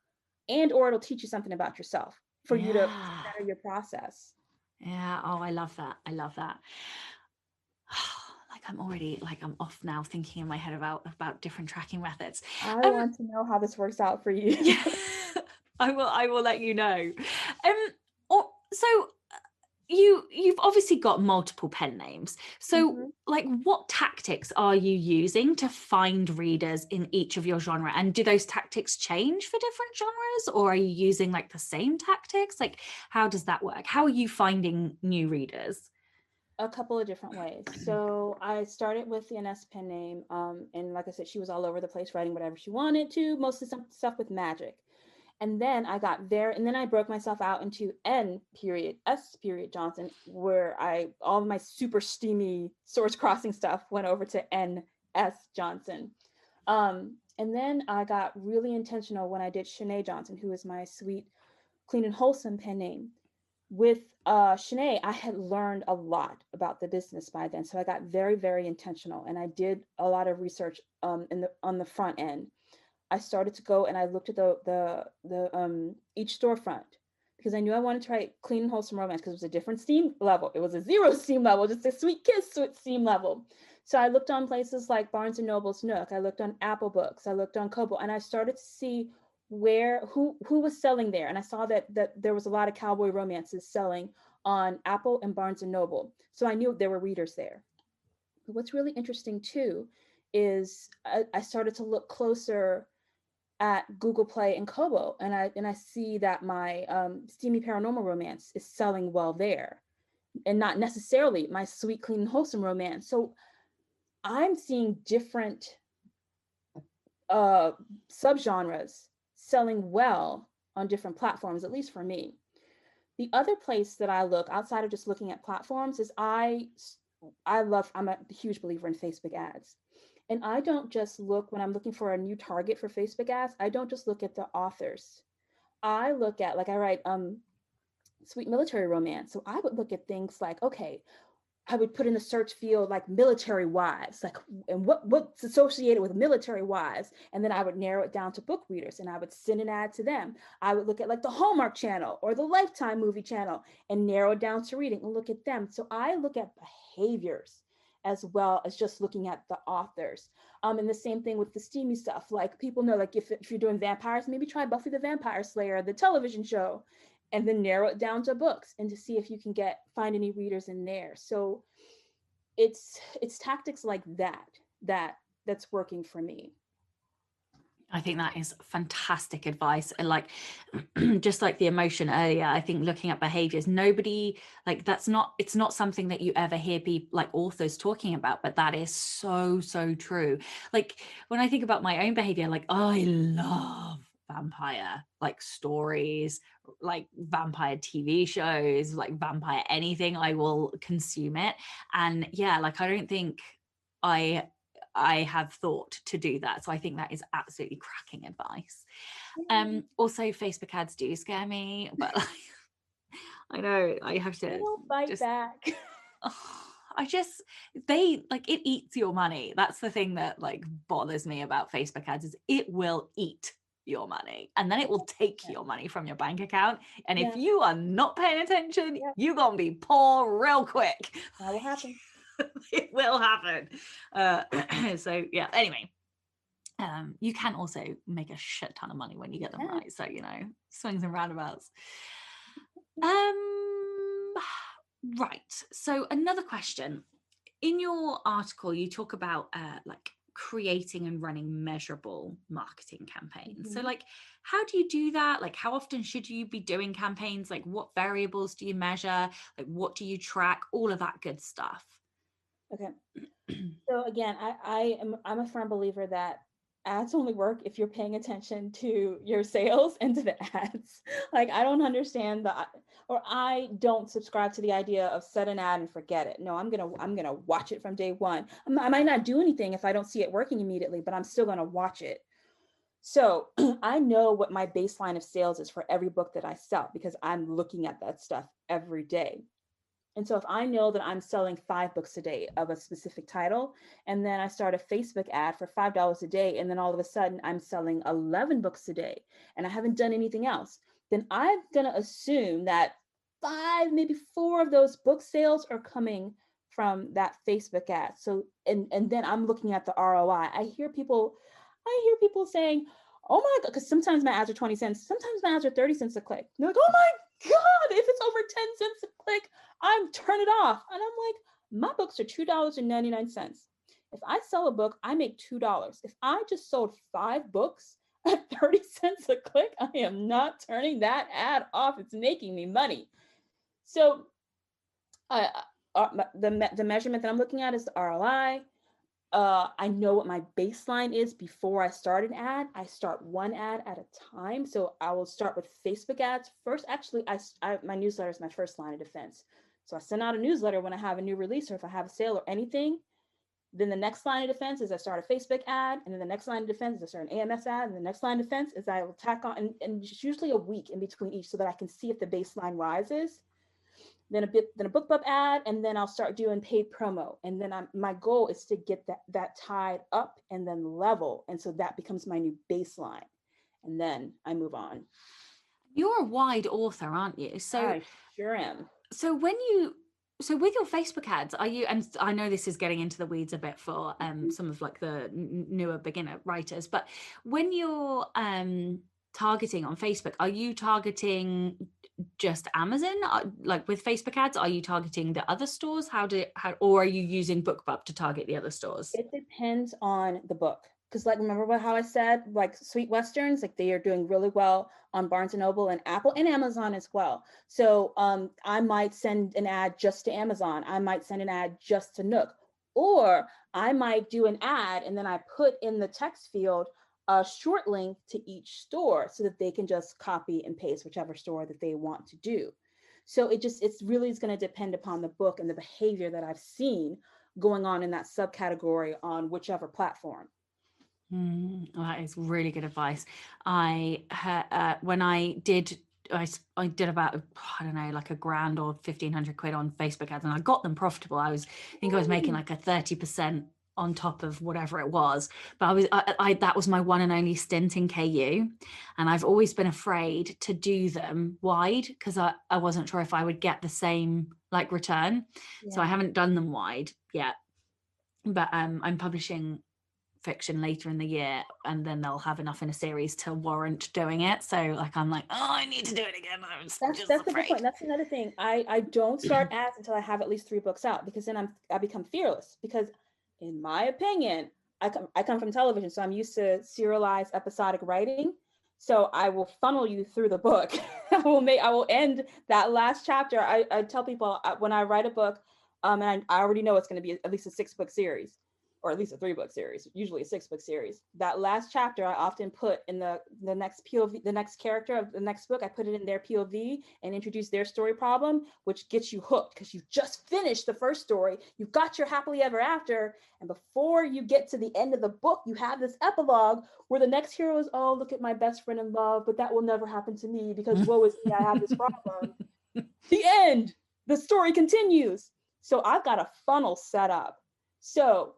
or it'll teach you something about yourself for you to better your process. Yeah. Oh, I love that. I love that. I'm already I'm off now, thinking in my head about different tracking methods. I want to know how this works out for you. Yeah. I will let you know. So you've obviously got multiple pen names. So like, what tactics are you using to find readers in each of your genre? And do those tactics change for different genres, or are you using like the same tactics? Like, how does that work? How are you finding new readers? A couple of different ways. So I started with the Ines pen name, and like I said, she was all over the place writing whatever she wanted to, mostly some stuff with magic. And then I got there, and then I broke myself out into N period S period Johnson, where all of my super steamy source crossing stuff went over to N S Johnson. And then I got really intentional when I did Shanae Johnson, who is my sweet, clean and wholesome pen name. With Shanae, I had learned a lot about the business by then, so I got very, very intentional, and I did a lot of research on the front end. I started to go and I looked at the each storefront because I knew I wanted to write clean and wholesome romance because it was a different steam level. It was a 0 steam level, just a sweet kiss steam level. So I looked on places like Barnes and Noble's Nook. I looked on Apple Books. I looked on Kobo, and I started to see who was selling there, and I saw that there was a lot of cowboy romances selling on Apple and Barnes and Noble. So I knew there were readers there. But what's really interesting too is I started to look closer at Google Play and Kobo, and I see that my steamy paranormal romance is selling well there, and not necessarily my sweet, clean, and wholesome romance. So I'm seeing different subgenres selling well on different platforms, at least for me. The other place that I look outside of just looking at platforms is I'm a huge believer in Facebook ads. And I don't just look when I'm looking for a new target for Facebook ads, I don't just look at the authors. I look at, like, I write sweet military romance. So I would look at things like, okay, I would put in the search field like military wives, like, and what's associated with military wives, and then I would narrow it down to book readers, and I would send an ad to them. I would look at like the Hallmark Channel or the Lifetime movie channel and narrow it down to reading and look at them. So I look at behaviors as well as just looking at the authors. And the same thing with the steamy stuff. Like, people know, like, if you're doing vampires, maybe try Buffy the Vampire Slayer, the television show, and then narrow it down to books and to see if you can find any readers in there. So it's tactics like that's working for me. I think that is fantastic advice. And like, just like the emotion earlier, I think looking at behaviors, nobody, like, it's not something that you ever hear people like authors talking about, but that is so, so true. Like, when I think about my own behavior, like, I love vampire like stories, like vampire TV shows, like vampire anything, I will consume it. And yeah, like, I don't think I have thought to do that. So I think that is absolutely cracking advice. Also, Facebook ads do scare me, but like, I know I have to. They don't bite back. They like, it eats your money. That's the thing that like bothers me about Facebook ads, is it will eat your money, and then it will take your money from your bank account. And if you are not paying attention, you're gonna be poor real quick. That will happen. It will happen. So yeah, anyway, you can also make a shit ton of money when you get them right. So, you know, swings and roundabouts. Right. So another question. In your article, you talk about like creating and running measurable marketing campaigns. So like, how do you do that? Like, how often should you be doing campaigns? Like, what variables do you measure? Like, what do you track? All of that good stuff. Okay. So again, I'm a firm believer that ads only work if you're paying attention to your sales and to the ads. Like, I don't understand I don't subscribe to the idea of set an ad and forget it. No, I'm gonna watch it from day one. I might not do anything if I don't see it working immediately, but I'm still gonna watch it. So I know what my baseline of sales is for every book that I sell because I'm looking at that stuff every day. And so if I know that I'm selling 5 books a day of a specific title, and then I start a Facebook ad for $5 a day, and then all of a sudden I'm selling 11 books a day, and I haven't done anything else, then I'm going to assume that 5, maybe 4 of those book sales are coming from that Facebook ad. So, and then I'm looking at the ROI. I hear people saying, oh my God, because sometimes my ads are 20 cents, sometimes my ads are 30 cents a click. They're like, oh my God, if it's over 10 cents a click, I'm turn it off. And I'm like, my books are $2.99. If I sell a book, I make $2. If I just sold 5 books at 30 cents a click, I am not turning that ad off. It's making me money. So the measurement that I'm looking at is the ROI. I know what my baseline is before I start an ad. I start one ad at a time. So I will start with Facebook ads first. Actually, my newsletter is my first line of defense. So I send out a newsletter when I have a new release or if I have a sale or anything. Then the next line of defense is I start a Facebook ad, and then the next line of defense is I start an AMS ad, and the next line of defense is I will tack on, and it's usually a week in between each, so that I can see if the baseline rises. Then a BookBub ad, and then I'll start doing paid promo, and then my goal is to get that tied up and then level, and so that becomes my new baseline, and then I move on. You're a wide author, aren't you? So I sure am. So with your Facebook ads, are you, and I know this is getting into the weeds a bit for some of like the newer beginner writers, but when you're targeting on Facebook, are you targeting just Amazon? Like with Facebook ads, are you targeting the other stores? Or are you using BookBub to target the other stores? It depends on the book. Because like, remember how I said, like Sweet Westerns, like they are doing really well on Barnes & Noble and Apple and Amazon as well. So I might send an ad just to Amazon. I might send an ad just to Nook. Or I might do an ad and then I put in the text field a short link to each store so that they can just copy and paste whichever store that they want to do. So it's really is going to depend upon the book and the behavior that I've seen going on in that subcategory on whichever platform. That is really good advice. I when I did about, I don't know, like $1,000 or 1,500 quid on Facebook ads, and I got them profitable. I think I was making like a 30% on top of whatever it was, but that was my one and only stint in KU, and I've always been afraid to do them wide because I wasn't sure if I would get the same like return. Yeah. So I haven't done them wide yet, but I'm publishing fiction later in the year, and then they'll have enough in a series to warrant doing it. So like I'm like, oh, I need to do it again. That's a good point. That's another thing. I don't start ads until I have at least 3 books out, because then I become fearless. Because in my opinion, I come from television, so I'm used to serialized episodic writing. So I will funnel you through the book. I will end that last chapter. I tell people when I write a book, and I already know it's going to be at least a 6-book series, or at least a 3-book series, usually a 6-book series. That last chapter I often put in the next POV, the next character of the next book, I put it in their POV and introduce their story problem, which gets you hooked because you just finished the first story. You've got your happily ever after. And before you get to the end of the book, you have this epilogue where the next hero is, oh, look at my best friend in love, but that will never happen to me because woe is me, I have this problem. The end, the story continues. So I've got a funnel set up. So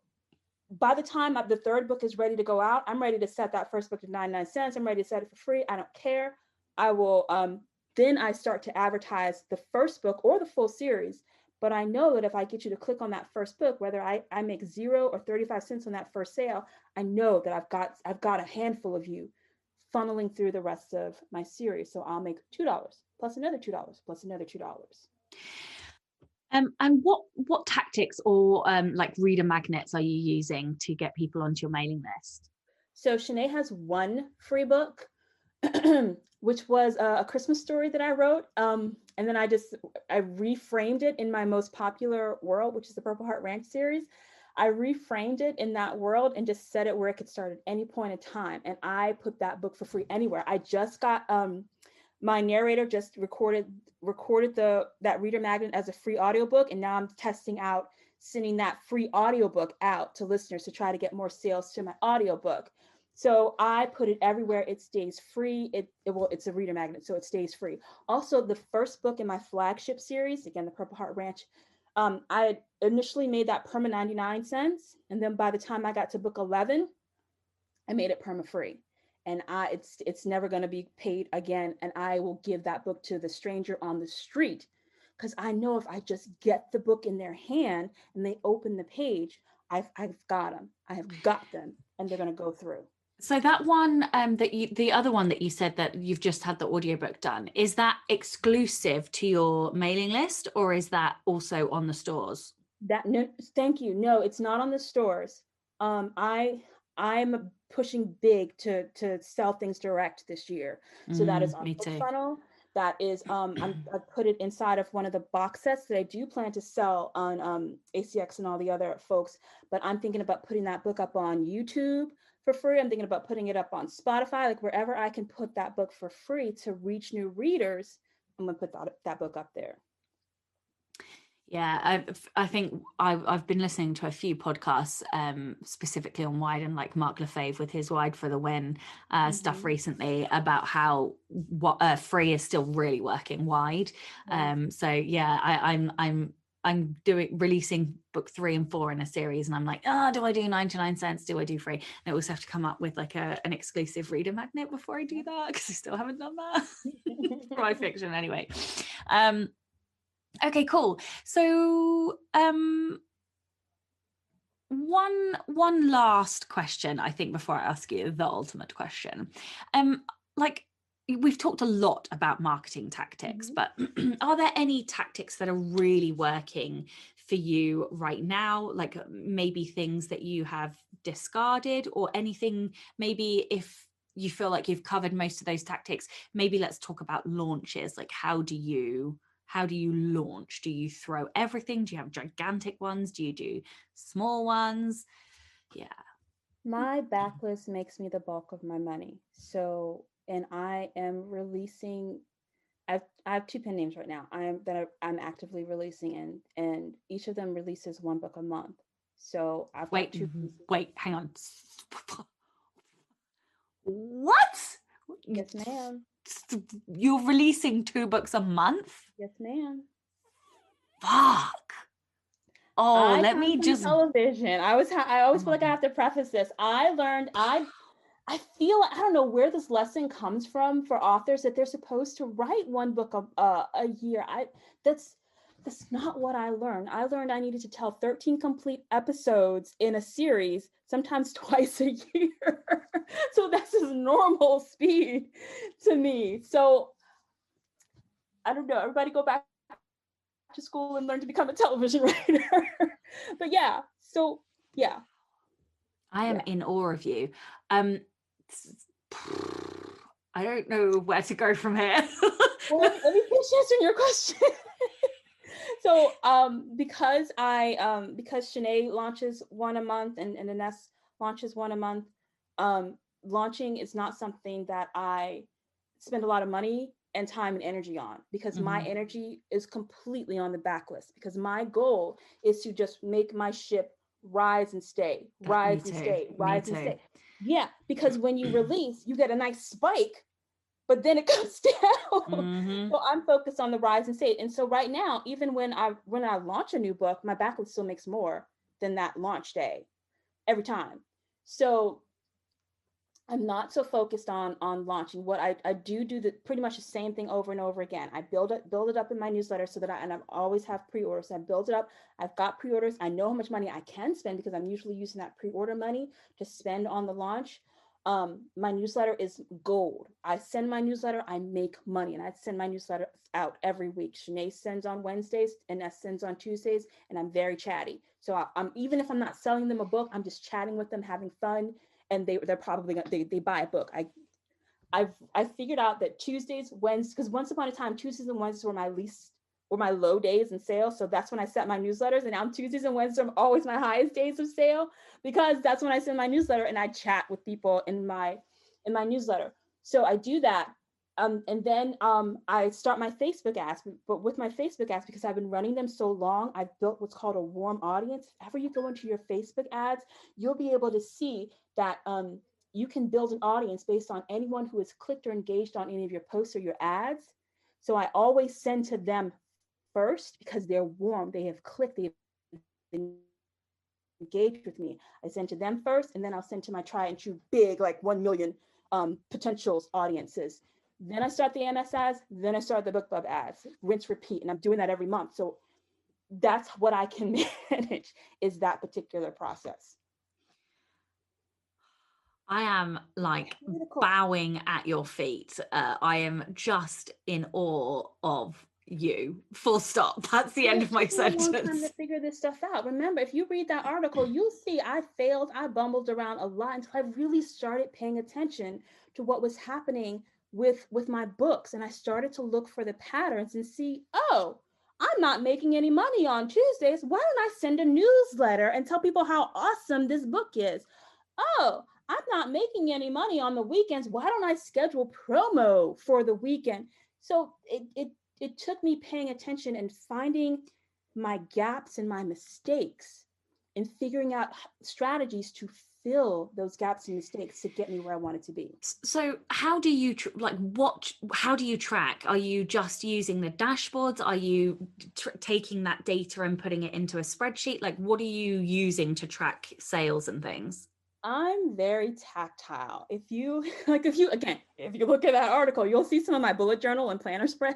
by the time the 3rd book is ready to go out, I'm ready to set that first book to 99 cents. I'm ready to set it for free. I don't care. I will, then I start to advertise the first book or the full series. But I know that if I get you to click on that first book, whether I make 0 or 35 cents on that first sale, I know that I've got a handful of you funneling through the rest of my series. So I'll make $2 plus another $2 plus another $2. And what tactics or like reader magnets are you using to get people onto your mailing list? So Shanae has one free book, which was a Christmas story that I wrote. And then I reframed it in my most popular world, which is the Purple Heart Ranch series. I reframed it in that world and just set it where it could start at any point in time. And I put that book for free anywhere. I just got, my narrator just recorded that reader magnet as a free audiobook, and now I'm testing out sending that free audiobook out to listeners to try to get more sales to my audiobook. So I put it everywhere. It stays free. It's a reader magnet, so it stays free. Also, the first book in my flagship series, again, the Purple Heart Ranch, I initially made that perma 99 cents, and then by the time I got to book 11, I made it perma free. And it's never going to be paid again. And I will give that book to the stranger on the street, because I know if I just get the book in their hand and they open the page, I've got them. I have got them, and they're going to go through. So that one, the other one that you said that you've just had the audiobook done, is that exclusive to your mailing list, or is that also on the stores? No, thank you. No, it's not on the stores. I'm pushing big to sell things direct this year. So that is on BookFunnel. that is I put it inside of one of the box sets that I do plan to sell on ACX and all the other folks, but I'm thinking about putting that book up on YouTube for free. I'm thinking about putting it up on Spotify, like wherever I can put that book for free to reach new readers. I'm gonna put that book up there. Yeah, I think I've been listening to a few podcasts specifically on Wide, and like Mark Lefebvre with his Wide for the Win stuff recently, about how what free is still really working Wide. So yeah, I'm releasing book 3 and 4 in a series, and I'm like, do I do 99 cents? Do I do free? And I also have to come up with like an exclusive reader magnet before I do that, because I still haven't done that for my fiction anyway. Okay, cool. So one last question, I think, before I ask you the ultimate question. Like, we've talked a lot about marketing tactics, but are there any tactics that are really working for you right now? Like maybe things that you have discarded, or anything, maybe if you feel like you've covered most of those tactics, maybe let's talk about launches. Like, how do you launch? Do you throw everything? Do you have gigantic ones? Do you do small ones? Yeah. My backlist makes me the bulk of my money. So, and I am releasing, I have 2 pen names right now. I'm actively releasing, and each of them releases 1 book a month. So I've got 2 pieces. Wait, hang on. What? Yes, ma'am. You're releasing 2 books a month? Yes, ma'am. Fuck. Oh, I let come me from just television. I always feel like I have to preface this. I learned I feel, I don't know where this lesson comes from for authors, that they're supposed to write 1 book a year. That's not what I learned. I learned I needed to tell 13 complete episodes in a series, sometimes twice a year. So this is normal speed to me. So I don't know. Everybody go back to school and learn to become a television writer. But yeah, so yeah. I am in awe of you. I don't know where to go from here. Well, let me finish answering your question. So because Shanae launches 1 a month, and Ines launches 1 a month, launching is not something that I spend a lot of money and time and energy on, because my energy is completely on the backlist, because my goal is to just make my ship rise and stay. Yeah, because when you release, you get a nice spike, but then it comes down. So I'm focused on the rise and stay. And so right now, even when I launch a new book, my backlist still makes more than that launch day every time. So I'm not so focused on launching. What I do pretty much the same thing over and over again. I build it up in my newsletter, so that I always have pre-orders. So I build it up. I've got pre-orders. I know how much money I can spend, because I'm usually using that pre-order money to spend on the launch. My newsletter is gold. I send my newsletter, I make money, and I send my newsletter out every week. Shanae sends on Wednesdays, and Ness sends on Tuesdays, and I'm very chatty. So I'm, even if I'm not selling them a book, I'm just chatting with them, having fun, and they're probably gonna, they buy a book. I figured out that Tuesdays, Wednesdays, because once upon a time, Tuesdays and Wednesdays were my low days in sales. So that's when I set my newsletters, and now Tuesdays and Wednesdays are always my highest days of sale, because that's when I send my newsletter and I chat with people in my newsletter. So I do that. And then I start my Facebook ads, but with my Facebook ads, because I've been running them so long, I've built what's called a warm audience. If ever you go into your Facebook ads, you'll be able to see that you can build an audience based on anyone who has clicked or engaged on any of your posts or your ads. So I always send to them first, because they're warm, they have clicked, they've engaged with me. I send to them first, and then I'll send to my try and true big, like 1 million potential audiences. Then I start the MS ads, then I start the book club ads, rinse, repeat. And I'm doing that every month. So that's what I can manage, is that particular process. I am like bowing at your feet. I am just in awe of you. Full stop. That's the end of my sentence. It took me a long time to figure this stuff out. Remember, if you read that article, you'll see I failed. I bumbled around a lot until I really started paying attention to what was happening with my books, and I started to look for the patterns and see, oh, I'm not making any money on Tuesdays. Why don't I send a newsletter and tell people how awesome this book is? Oh, I'm not making any money on the weekends. Why don't I schedule promo for the weekend? So it took me paying attention and finding my gaps and my mistakes and figuring out strategies to fill those gaps and mistakes to get me where I wanted to be. So how do you how do you track? Are you just using the dashboards? Are you taking that data and putting it into a spreadsheet? Like, what are you using to track sales and things? I'm very tactile. If you if you look at that article, you'll see some of my bullet journal and planner spreads.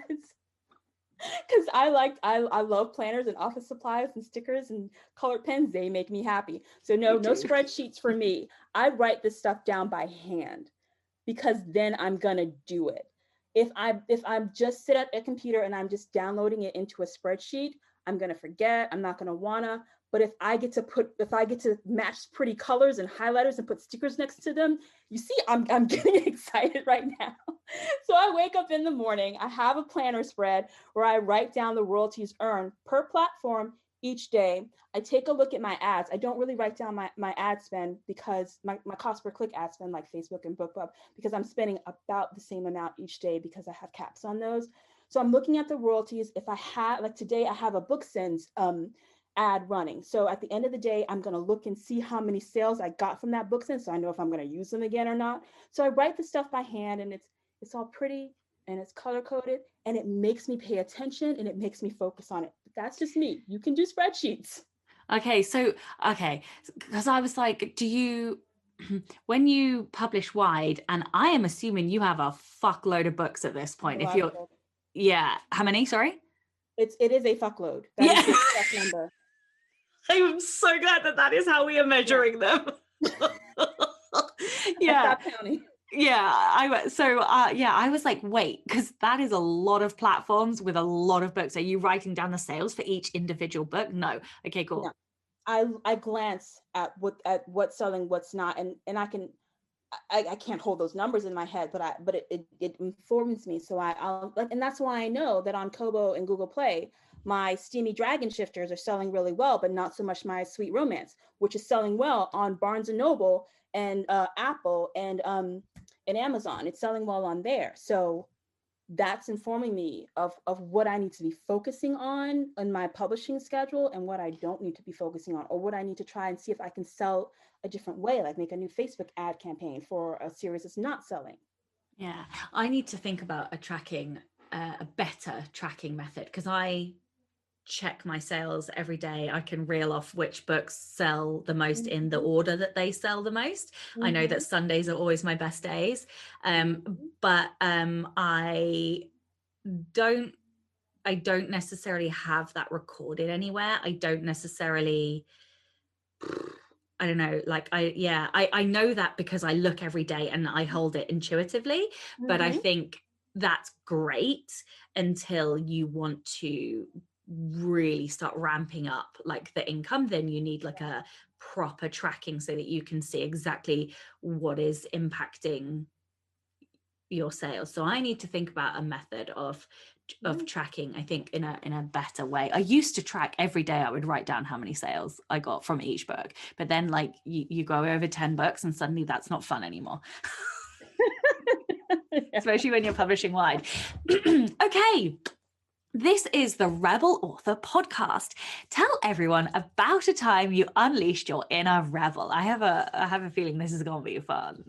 Because I love planners and office supplies and stickers and colored pens. They make me happy. So no spreadsheets for me. I write this stuff down by hand because then I'm gonna do it. If I'm just sit at a computer and I'm just downloading it into a spreadsheet, I'm gonna forget. I'm not gonna wanna. But if I get to match pretty colors and highlighters and put stickers next to them, you see, I'm getting excited right now. So I wake up in the morning, I have a planner spread where I write down the royalties earned per platform each day. I take a look at my ads. I don't really write down my ad spend because my cost per click ad spend, like Facebook and BookBub, because I'm spending about the same amount each day because I have caps on those. So I'm looking at the royalties. If I have, like today, I have a book sends ad running. So at the end of the day, I'm going to look and see how many sales I got from that book send, so I know if I'm going to use them again or not. So I write the stuff by hand, and it's all pretty and it's color coded, and it makes me pay attention and it makes me focus on it. But that's just me. You can do spreadsheets. Okay, because I was like, do you, when you publish wide, and I am assuming you have a fuckload of books at this point. If you're, yeah, how many? Sorry, it is a fuckload. That is the correct number. I'm so glad that is how we are measuring them. Yeah. Stop counting. Yeah, I was like, wait, because that is a lot of platforms with a lot of books. Are you writing down the sales for each individual book? No. Okay, cool. No. I glance at what's selling, what's not, and I can't hold those numbers in my head, but it informs me. So I'll and that's why I know that on Kobo and Google Play, my steamy dragon shifters are selling really well, but not so much my sweet romance, which is selling well on Barnes and Noble and Apple and Amazon. It's selling well on there. So that's informing me of what I need to be focusing on in my publishing schedule and what I don't need to be focusing on, or what I need to try and see if I can sell a different way, like make a new Facebook ad campaign for a series that's not selling. Yeah, I need to think about a better tracking method, because I check my sales every day. I can reel off which books sell the most in the order that they sell the most. I know that Sundays are always my best days, but I don't necessarily have that recorded anywhere. I don't necessarily, I don't know, like I know that because I look every day and I hold it intuitively, but I think that's great until you want to really start ramping up like the income. Then you need like a proper tracking so that you can see exactly what is impacting your sales. So I need to think about a method of tracking, I think, in a better way. I used to track every day. I would write down how many sales I got from each book, but then like you go over 10 books and suddenly that's not fun anymore. Especially when you're publishing wide. Okay, this is the Rebel Author Podcast. Tell everyone about a time you unleashed your inner rebel. I have a feeling this is going to be fun.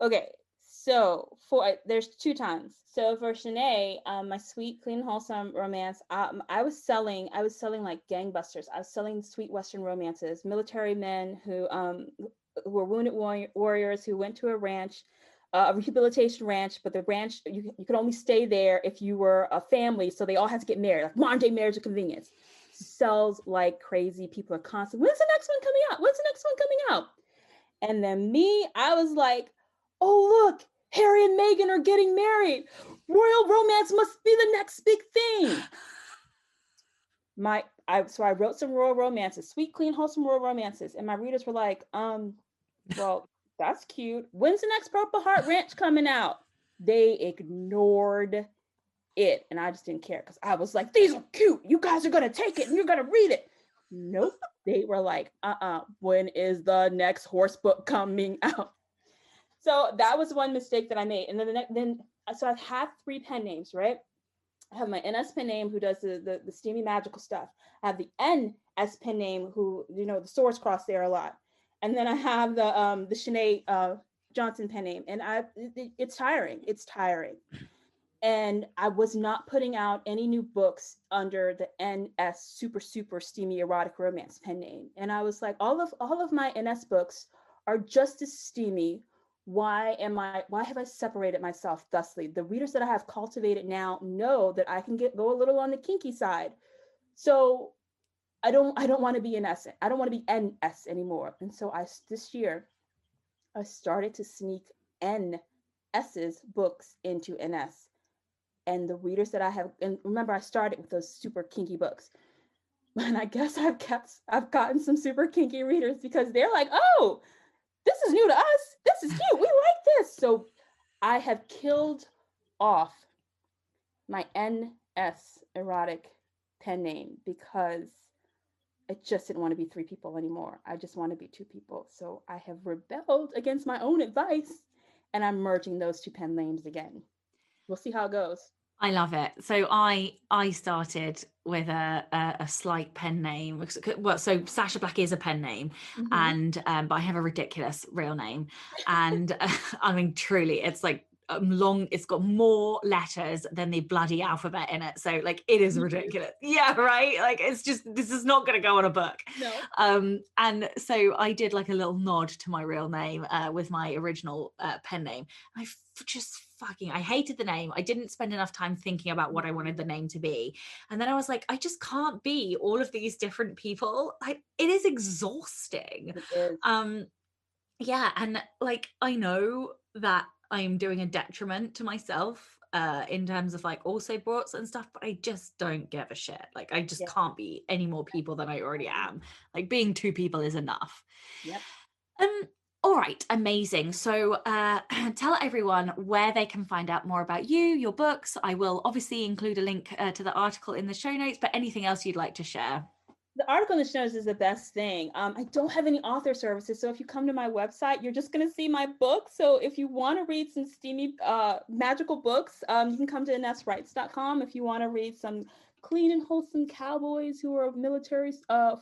Okay, so there's 2 times. So for Shanae, my sweet, clean, wholesome romance, I was selling like gangbusters. I was selling sweet Western romances, military men who were wounded warriors who went to a ranch, a rehabilitation ranch, but the ranch, you could only stay there if you were a family, so they all had to get married, like modern day marriage of convenience. Sells like crazy. People are constantly, when's the next one coming out? When's the next one coming out? And then me, I was like, oh, look, Harry and Meghan are getting married. Royal romance must be the next big thing. So I wrote some royal romances, sweet, clean, wholesome royal romances. And my readers were like, well, that's cute. When's the next Purple Heart Ranch coming out? They ignored it, and I just didn't care because I was like, these are cute. You guys are gonna take it and you're gonna read it. Nope. They were like, when is the next horse book coming out? So that was one mistake that I made. And then so I've had 3 pen names, right? I have my NS pen name who does the steamy magical stuff. I have the NS pen name who, the swords cross there a lot. And then I have the Sinead Johnson pen name. And it's tiring. It's tiring. And I was not putting out any new books under the NS super, super steamy erotic romance pen name. And I was like, all of my NS books are just as steamy. Why have I separated myself thusly? The readers that I have cultivated now know that I can go a little on the kinky side. So I don't want to be NS. I don't want to be NS anymore. And so this year I started to sneak NS's books into NS. And the readers that I have, and remember, I started with those super kinky books. And I guess I've gotten some super kinky readers because they're like, oh, this is new to us. This is cute. We like this. So I have killed off my NS erotic pen name because I just didn't want to be 3 people anymore. I just want to be 2 people. So I have rebelled against my own advice, and I'm merging those 2 pen names again. We'll see how it goes. I love it. So I started with a slight pen name. Well, so Sasha Black is a pen name, and but I have a ridiculous real name, and I mean, truly, it's like long. It's got more letters than the bloody alphabet in it. So like, it is ridiculous. Yeah, right. Like, it's just, this is not going to go on a book. No. And so I did like a little nod to my real name with my original pen name. I hated the name. I didn't spend enough time thinking about what I wanted the name to be. And then I was like, I just can't be all of these different people. It is exhausting. It is. Yeah. And like, I know that I'm doing a detriment to myself in terms of like also broughts and stuff, but I just don't give a shit. Like, I just can't be any more people than I already am. Like, being 2 people is enough. Yep. All right, amazing. So tell everyone where they can find out more about you, your books. I will obviously include a link to the article in the show notes, but anything else you'd like to share? The article in the show notes is the best thing. I don't have any author services, so if you come to my website, you're just going to see my book. So if you want to read some steamy magical books, you can come to ineswrites.com. If you want to read some clean and wholesome cowboys who are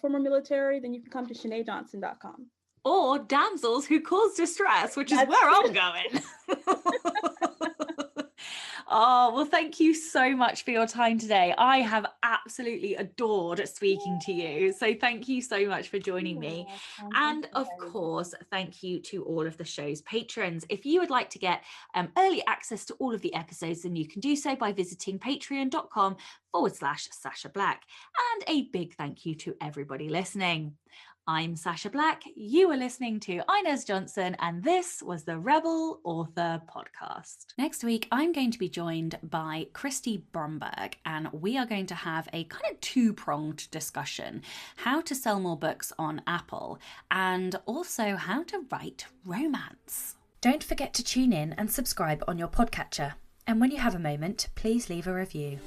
former military, then you can come to SineadJohnson.com. Or damsels who cause distress, which is where I'm going. Oh, well, thank you so much for your time today. I have absolutely adored speaking to you. So thank you so much for joining me. And of course, thank you to all of the show's patrons. If you would like to get early access to all of the episodes, then you can do so by visiting patreon.com/Sasha Black. And a big thank you to everybody listening. I'm Sasha Black, you are listening to Ines Johnson, and this was the Rebel Author Podcast. Next week, I'm going to be joined by Christy Bromberg, and we are going to have a kind of 2-pronged discussion: how to sell more books on Apple, and also how to write romance. Don't forget to tune in and subscribe on your podcatcher. And when you have a moment, please leave a review.